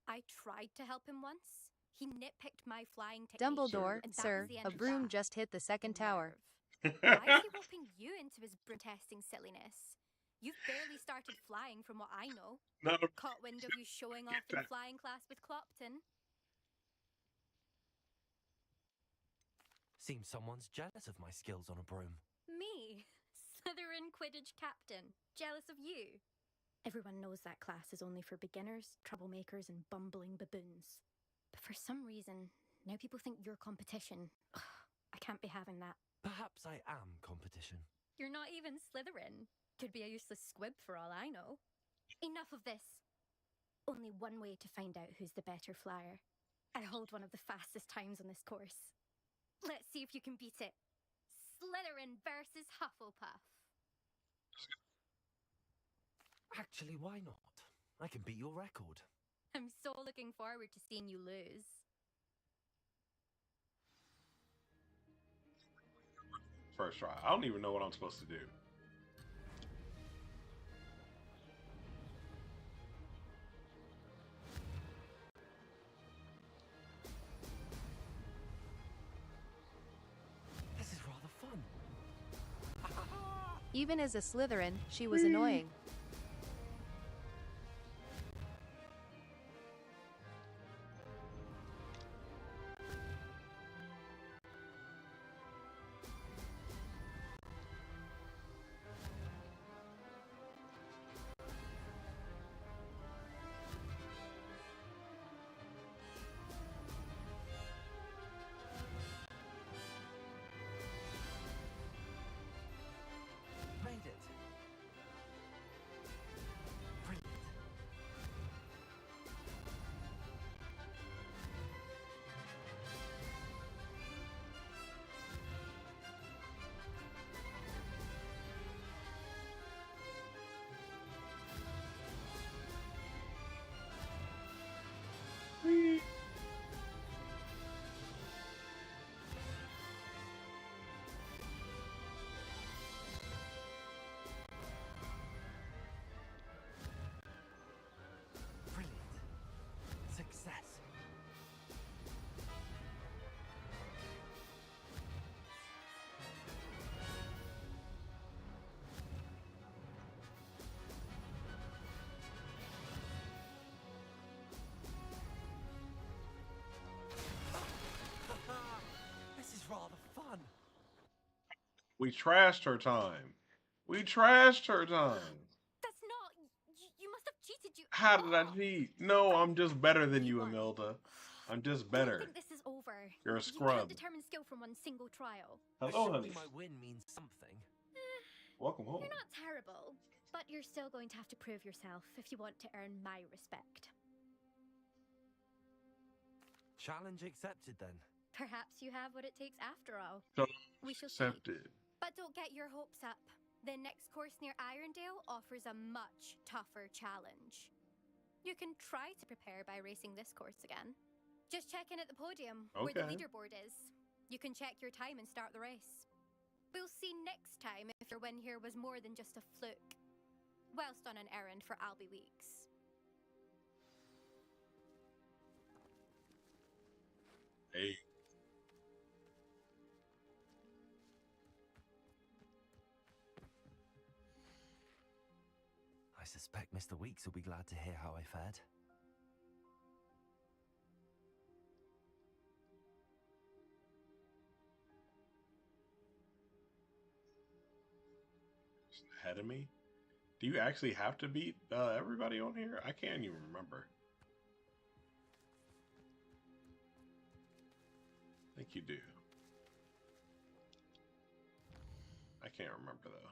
I tried to help him once. He nitpicked my flying technique.
Dumbledore,
and that
sir,
was the end
a
of
broom
that.
just hit the second tower.
Why is he roping you into his broom testing silliness? You've barely started flying from what I know. Caught wind of you showing off in flying class with Clopton.
Seems someone's jealous of my skills on a broom.
Me? Slytherin Quidditch captain. Jealous of you? Everyone knows that class is only for beginners, troublemakers, and bumbling baboons. But for some reason, now people think you're competition. I can't be having that.
Perhaps I am competition.
You're not even Slytherin. Could be a useless squib for all I know. Enough of this. Only one way to find out who's the better flyer. I hold one of the fastest times on this course. Let's see if you can beat it. Slytherin versus Hufflepuff.
Actually, why not? I can beat your record.
I'm so looking forward to seeing you lose.
First try. I don't even know what I'm supposed to do.
This is rather fun.
Even as a Slytherin, she was annoying.
Made it.
We trashed her time. We trashed her time.
That's not. You must have cheated.
How did I cheat? No, I'm just better than you, Imelda. I'm just better.
I think this is over.
You're a
You
scrub.
can't determine skill from one single trial.
Hello, honey.
My win means something.
Welcome home.
You're not terrible, but you're still going to have to prove yourself if you want to earn my respect.
Challenge accepted, then.
Perhaps you have what it takes after all. We shall
accepted.
See. But don't get your hopes up. The next course near Irondale offers a much tougher challenge. You can try to prepare by racing this course again. Just check in at the podium where the leaderboard is. You can check your time and start the race. We'll see next time if your win here was more than just a fluke. Whilst on an errand for Albie Weeks.
Hey.
I suspect Mr. Weeks will be glad to hear how I fared.
Ahead of me? Do you actually have to beat everybody on here? I can't even remember. I think you do. I can't remember though.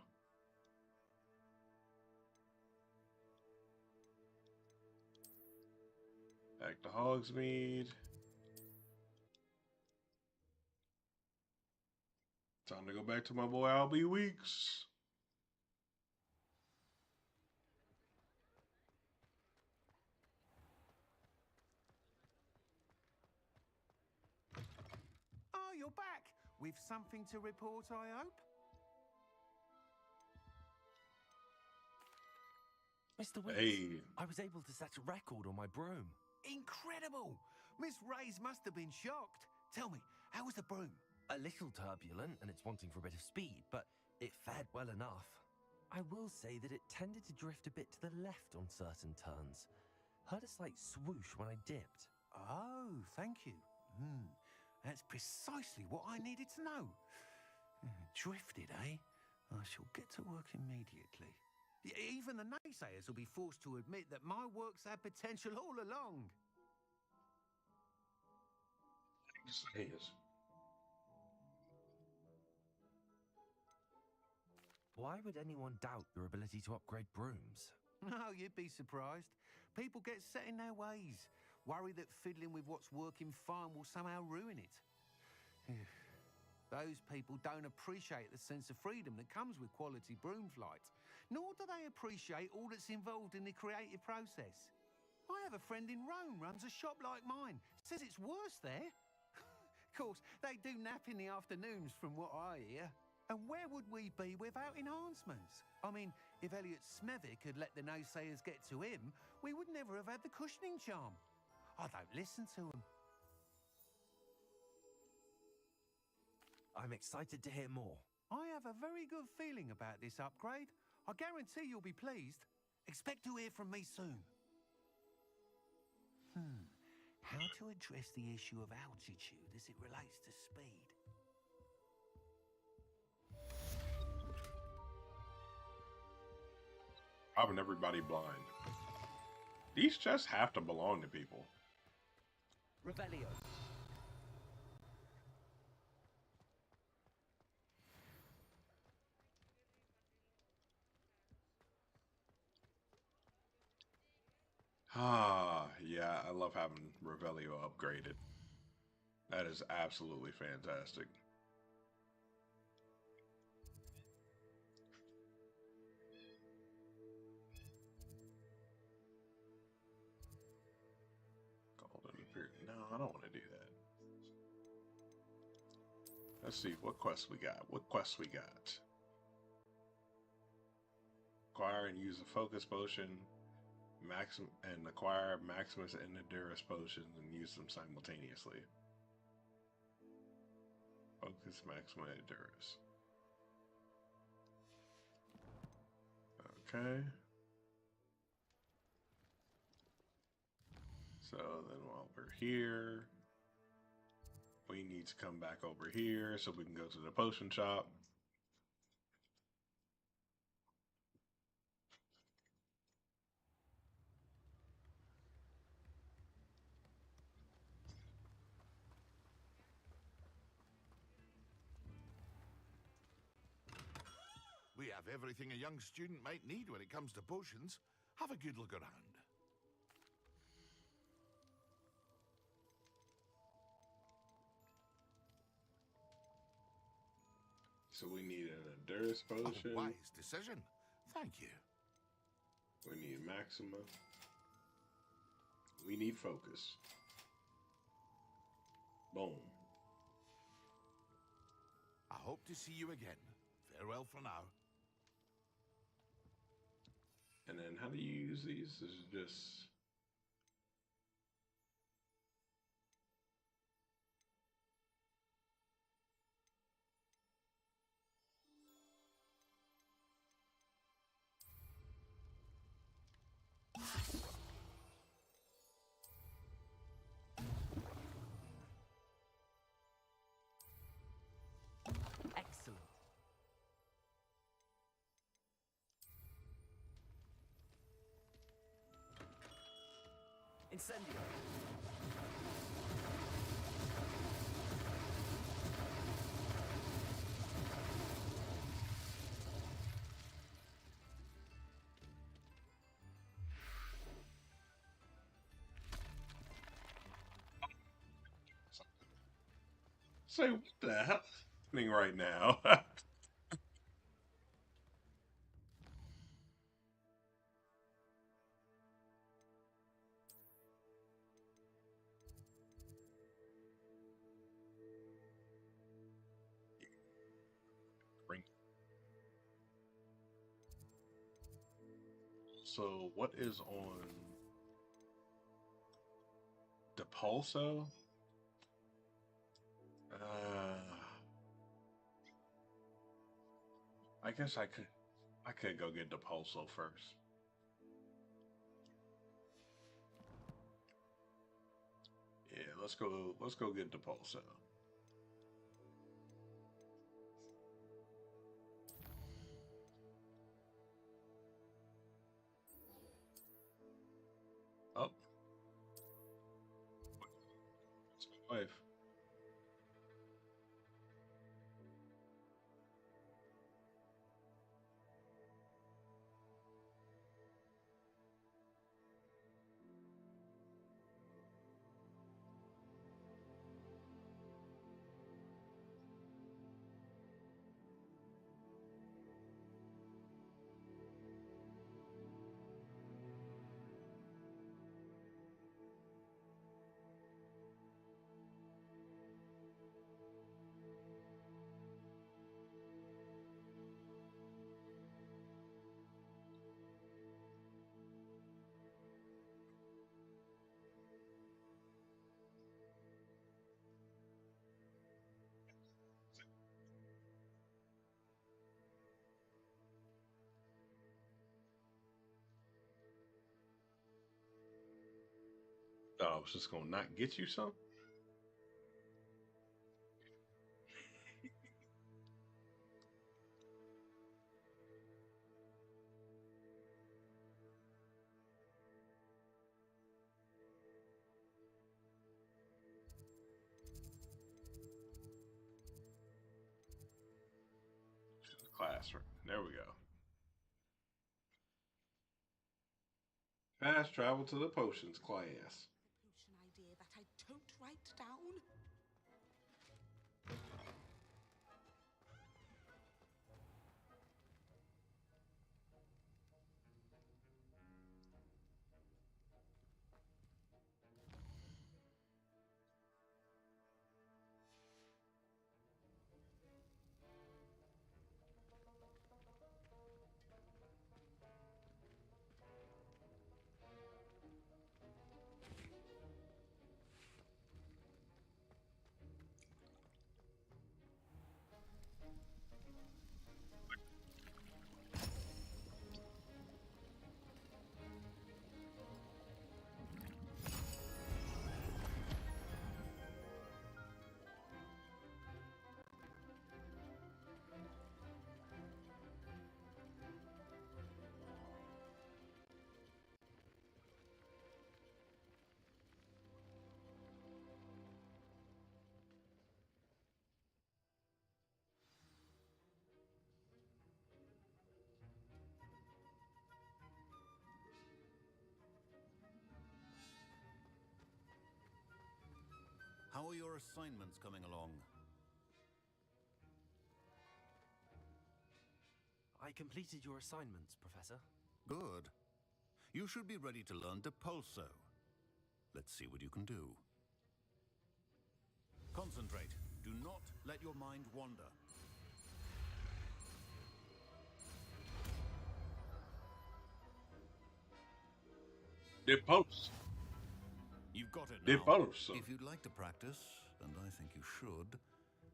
Back to Hogsmeade. Time to go back to my boy Albie Weeks.
Oh, you're back! With something to report, I hope?
Mr. Weeks,
hey.
I was able to set a record on my broom.
Incredible! Miss Reyes must have been shocked. Tell me, how was the broom?
A little turbulent, and it's wanting for a bit of speed, but it fared well enough. I will say that it tended to drift a bit to the left on certain turns. Heard a slight swoosh when I dipped.
Oh, thank you. That's precisely what I needed to know. Drifted, eh? I shall get to work immediately. Even the naysayers will be forced to admit that my work's had potential all along.
Why would anyone doubt your ability to upgrade brooms?
No, you'd be surprised. People get set in their ways, worry that fiddling with what's working fine will somehow ruin it. Those people don't appreciate the sense of freedom that comes with quality broom flight, nor do they appreciate all that's involved in the creative process. I have a friend in Rome runs a shop like mine, says it's worse there. Of course, they do nap in the afternoons from what I hear. And where would we be without enhancements? I mean, if Elliot Smethwick had let the naysayers get to him, we would never have had the cushioning charm. I don't listen to them.
I'm excited to hear more.
I have a very good feeling about this upgrade. I guarantee you'll be pleased. Expect to hear from me soon. How to address the issue of altitude as it relates to speed?
Robbing everybody blind. These chests have to belong to people.
Revelio.
Yeah, I love having Revelio upgraded. That is absolutely fantastic. Golden Period. No, I don't want to do that. Let's see what quests we got. What quests we got? Acquire and use a focus potion. And acquire Maximus and Endurance potions and use them simultaneously. Focus, Maximus, Endurance. Okay. So then while we're here, we need to come back over here so we can go to the potion shop.
have everything a young student might need when it comes to potions. Have a good look around.
So we need an endurance potion.
A wise decision. Thank you.
We need Maxima. We need focus. Boom.
I hope to see you again. Farewell for now.
And then how do you use these? This is just...
Excellent. Incendio.
Say, what the hell is happening right now? So, what is on Depulso? I guess I could go get Depulso first. Yeah, let's go get Depulso. Oh. It's my wife. Oh, I was just gonna not get you some. Classroom. There we go. Fast travel to the potions class.
Potion idea that I don't write down.
are your assignments coming along?
I completed your assignments, Professor.
Good. You should be ready to learn Depulso. Let's see what you can do. Concentrate. Do not let your mind wander.
Depulso.
You've got it now.
Depulso.
If you'd like to practice, and I think you should,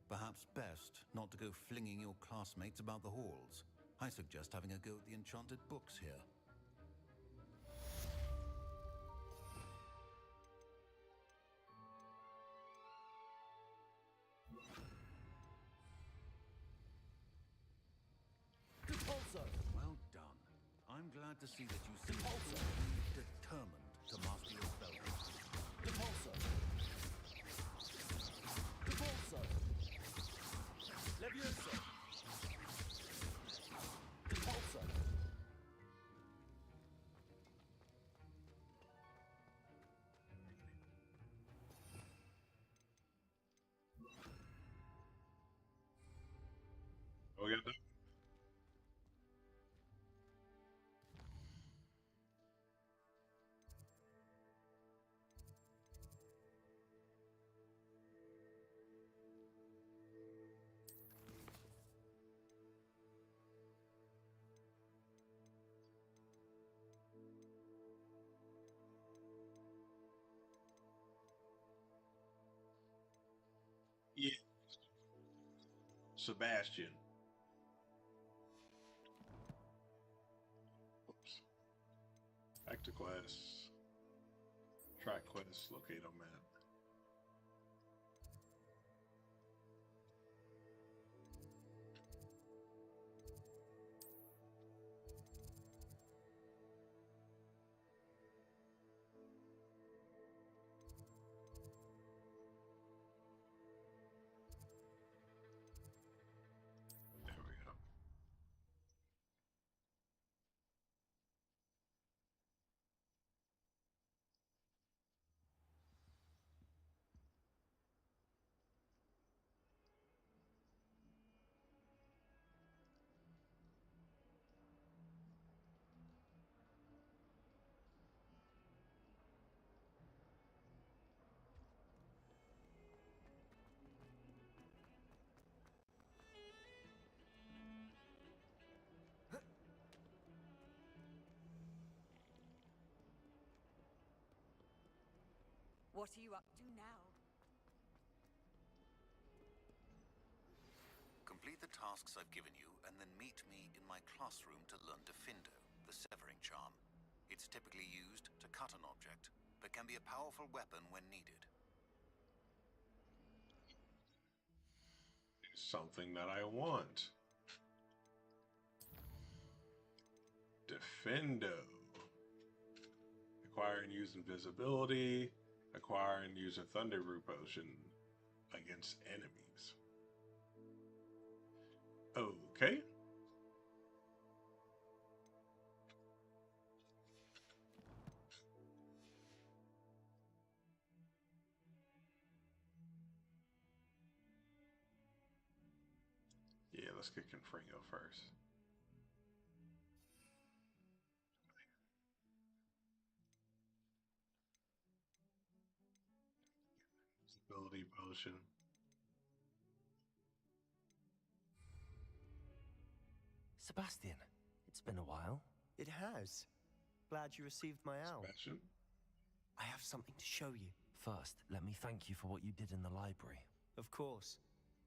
perhaps best not to go flinging your classmates about the halls. I suggest having a go at the enchanted books here.
Depulso!
Well done. I'm glad to see that you seem determined to master your spells.
Depulso! Depulso! Levioso! Depulso!
Oh, we got that. Yeah. Sebastian. Oops. Back to quests. Track quests. Locate on map. There we go.
What are you up to now?
Complete the tasks I've given you, and then meet me in my classroom to learn Defindo, the severing charm. It's typically used to cut an object, but can be a powerful weapon when needed.
It's something that I want. Defendo. Acquire and use invisibility. Acquire and use a Thunder Root Potion against enemies. Okay. Yeah, let's get Confringo first. Ability potion.
Sebastian, it's been a while.
It has. Glad you received my owl.
Sebastian?
I have something to show you.
First, let me thank you for what you did in the library.
Of course.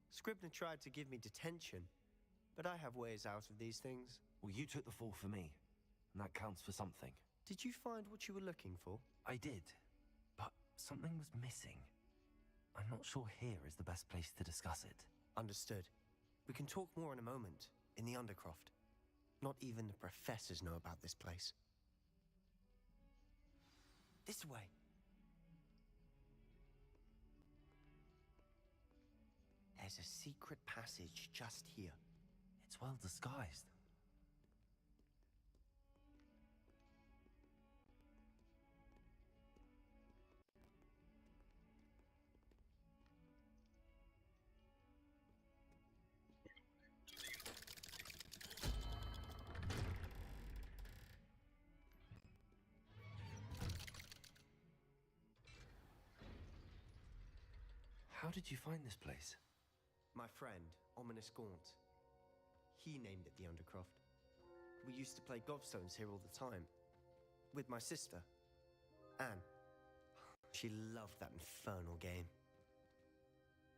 Scribner tried to give me detention, but I have ways out of these things.
Well, you took the fall for me, and that counts for something.
Did you find what you were looking for?
I did, but something was missing. I'm not sure here is the best place to discuss it.
Understood. We can talk more in a moment, in the Undercroft. Not even the professors know about this place. This way. There's a secret passage just here.
It's well disguised. How did you find this place?
My friend, Ominous Gaunt. He named it the Undercroft. We used to play gobstones here all the time. With my sister, Anne. She loved that infernal game.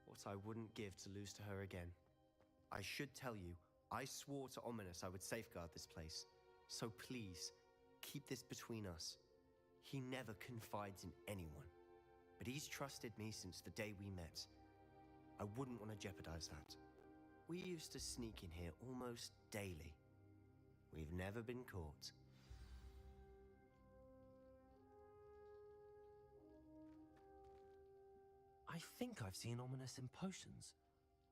What I wouldn't give to lose to her again. I should tell you, I swore to Ominous I would safeguard this place. So please, keep this between us. He never confides in anyone. But he's trusted me since the day we met. I wouldn't want to jeopardize that. We used to sneak in here almost daily. We've never been caught.
I think I've seen Ominous in potions.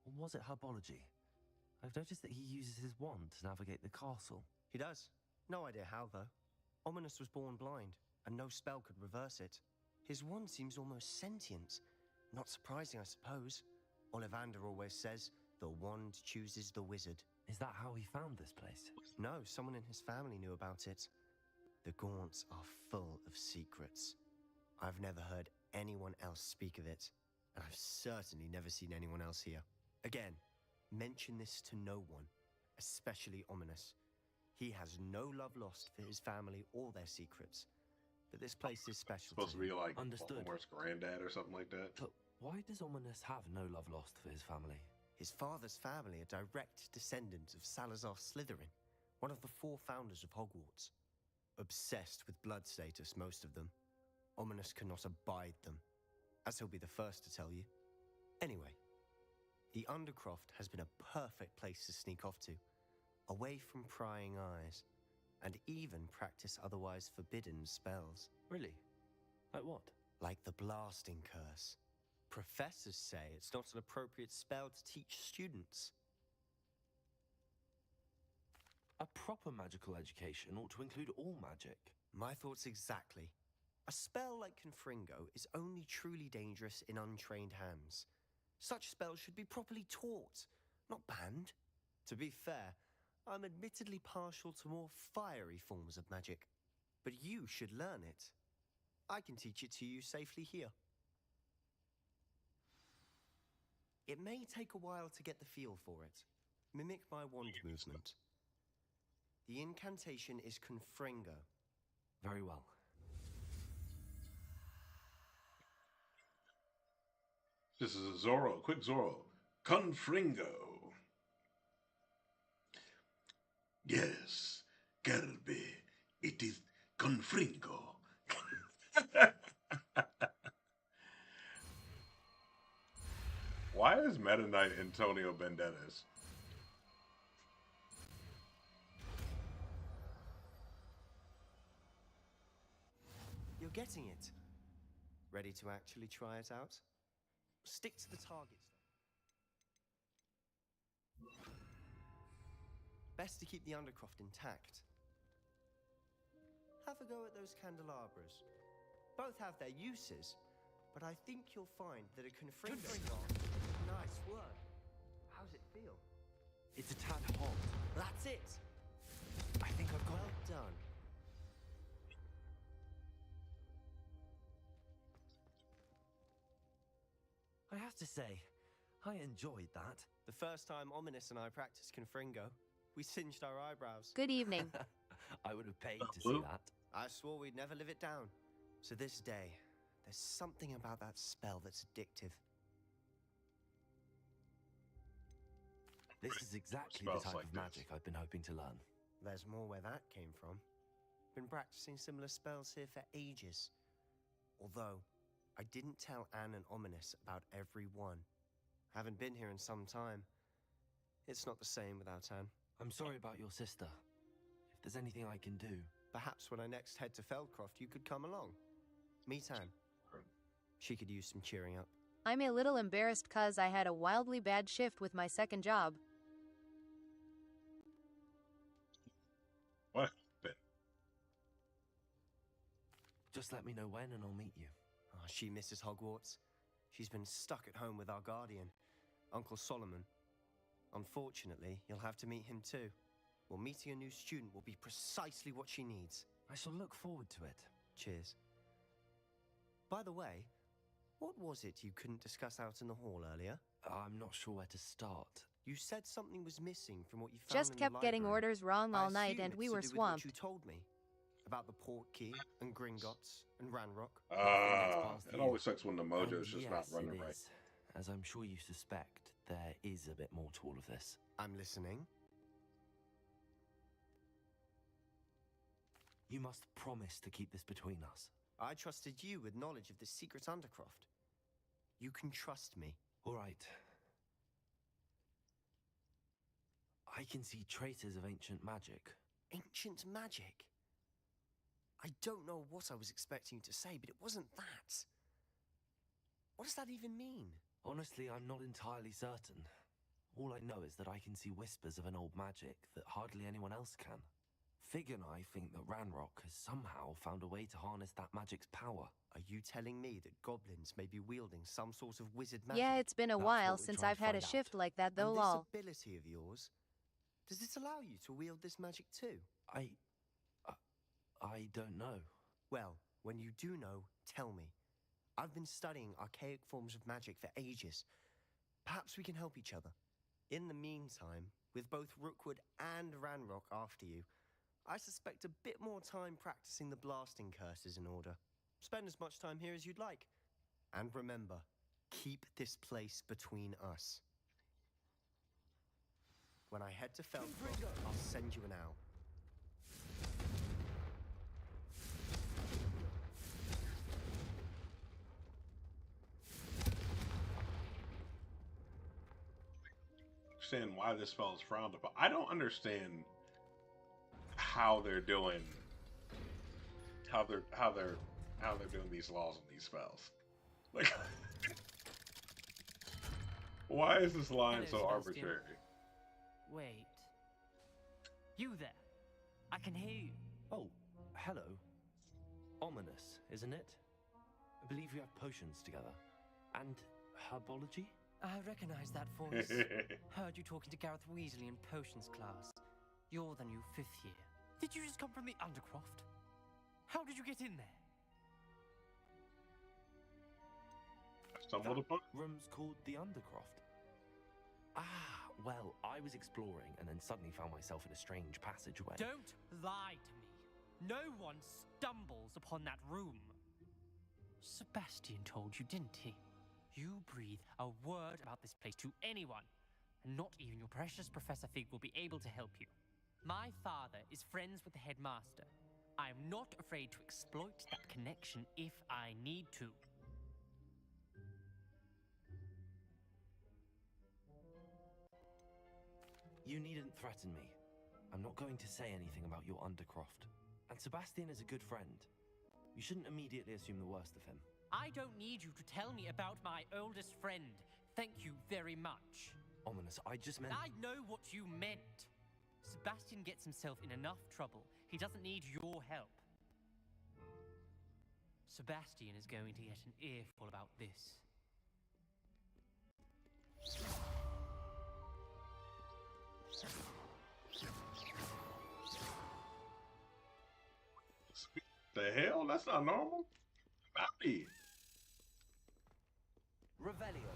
Or was it herbology? I've noticed that he uses his wand to navigate the castle.
He does. No idea how, though. Ominous was born blind, and no spell could reverse it. His wand seems almost sentient. Not surprising, I suppose. Ollivander always says, the wand chooses the wizard.
Is that how he found this place?
No, someone in his family knew about it. The Gaunts are full of secrets. I've never heard anyone else speak of it, and I've certainly never seen anyone else here. Again, mention this to no one, especially Ominous. He has no love lost for his family or their secrets, but this place is special.
Supposed to be like
Understood.
Voldemort's granddad or something like that.
But why does Ominous have no love lost for his family?
His father's family are direct descendants of Salazar Slytherin, one of the 4 founders of Hogwarts. Obsessed with blood status, most of them. Ominous cannot abide them, as he'll be the first to tell you. Anyway, the Undercroft has been a perfect place to sneak off to, away from prying eyes, and even practice otherwise forbidden spells.
Really? Like what?
Like the blasting curse. Professors say it's not an appropriate spell to teach students.
A proper magical education ought to include all magic.
My thoughts exactly. A spell like Confringo is only truly dangerous in untrained hands. Such spells should be properly taught, not banned. To be fair, I'm admittedly partial to more fiery forms of magic, but you should learn it. I can teach it to you safely here. It may take a while to get the feel for it. Mimic my wand movement. The incantation is Confringo.
Very well.
This is a Zorro, quick Zorro. Confringo. Yes, Kirby, it is Confringo. Why is Meta Knight Antonio Banderas?
You're getting it. Ready to actually try it out? Stick to the targets. Best to keep the Undercroft intact. Have a go at those candelabras. Both have their uses, but I think you'll find that a Confringo... Nice work. How's it feel?
It's a tad hot.
That's it.
I think I've got
it. Well done.
I have to say, I enjoyed that.
The first time Ominous and I practiced Confringo, we singed our eyebrows.
Good evening.
I would have paid to see that.
I swore we'd never live it down. To this day, there's something about that spell that's addictive.
This is exactly the type of magic I've been hoping to learn.
There's more where that came from. Been practicing similar spells here for ages. Although, I didn't tell Anne and Ominous about every one. Haven't been here in some time. It's not the same without Anne.
I'm sorry about your sister. If there's anything I can do...
Perhaps when I next head to Feldcroft, you could come along. Meet Anne. She could use some cheering up.
I'm a little embarrassed cause I had a wildly bad shift with my second job.
What?
Just let me know when and I'll meet you.
Oh, she misses Hogwarts. She's been stuck at home with our guardian, Uncle Solomon. Unfortunately, you'll have to meet him too. Well, meeting a new student will be precisely what she needs.
I shall look forward to it.
Cheers. By the way, What was it you couldn't discuss out in the hall earlier?
I'm not sure where to start.
You said something was missing from what you found
Just
in
kept
the
getting
library.
orders wrong all night
I
and
assume
we
it's
were
to do with what
swamped.
you told me about the Portkey and Gringotts and Ranrock.
It always sucks when the mojo's just not running right.
As I'm sure you suspect, there is a bit more to all of this.
I'm listening.
You must promise to keep this between us.
I trusted you with knowledge of the secret Undercroft. You can trust me.
All right. I can see traces of ancient magic.
Ancient magic? I don't know what I was expecting you to say, but it wasn't that. What does that even mean?
Honestly, I'm not entirely certain. All I know is that I can see whispers of an old magic that hardly anyone else can. Fig and I think that Ranrock has somehow found a way to harness that magic's power.
Are you telling me that goblins may be wielding some sort of wizard magic?
Yeah, it's been a while since I've had a shift like that though, lol.
This ability of yours, does it allow you to wield this magic too?
I don't know.
Well, when you do know, tell me. I've been studying archaic forms of magic for ages. Perhaps we can help each other. In the meantime, with both Rookwood and Ranrock after you, I suspect a bit more time practicing the blasting curses in order. Spend as much time here as you'd like. And remember, keep this place between us. When I head to Feldcroft, I'll send you an owl.
Understand why this spell is frowned upon. I don't understand how they're doing these laws and these spells. Like, why is this line so arbitrary?
Wait. You there? I can hear you.
Oh, hello. Ominous, isn't it? I believe we have potions together. And herbology?
I recognize that voice. Heard you talking to Gareth Weasley in potions class. You're the new 5th year. Did you just come from the Undercroft? How did you get in there?
Stumbled upon?
Room's called the Undercroft. Ah, well, I was exploring and then suddenly found myself in a strange passageway.
Don't lie to me. No one stumbles upon that room. Sebastian told you, didn't he? You breathe a word about this place to anyone, and not even your precious Professor Fig will be able to help you. My father is friends with the headmaster. I am not afraid to exploit that connection if I need to.
You needn't threaten me. I'm not going to say anything about your Undercroft. And Sebastian is a good friend. You shouldn't immediately assume the worst of him.
I don't need you to tell me about my oldest friend. Thank you very much.
Ominous, I just meant...
I know what you meant. Sebastian gets himself in enough trouble. He doesn't need your help. Sebastian is going to get an earful about this.
The hell? That's not normal. Bobby.
Revelio.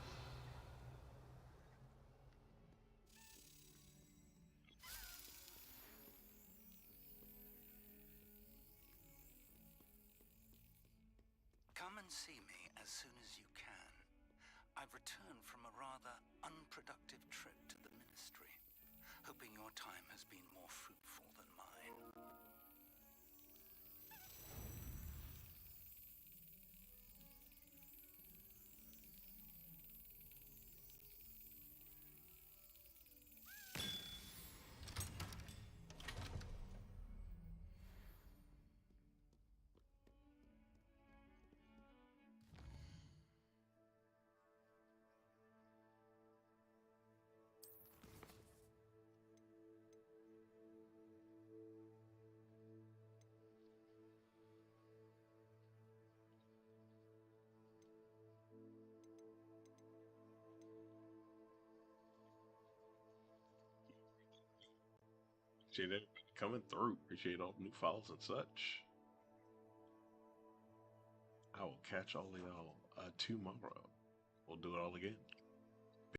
Come and see me as soon as you can. I've returned from a rather unproductive trip to the Ministry, hoping your time has been more fruitful than mine.
Appreciate it coming through. Appreciate all the new follows and such. I will catch all of y'all tomorrow. We'll do it all again.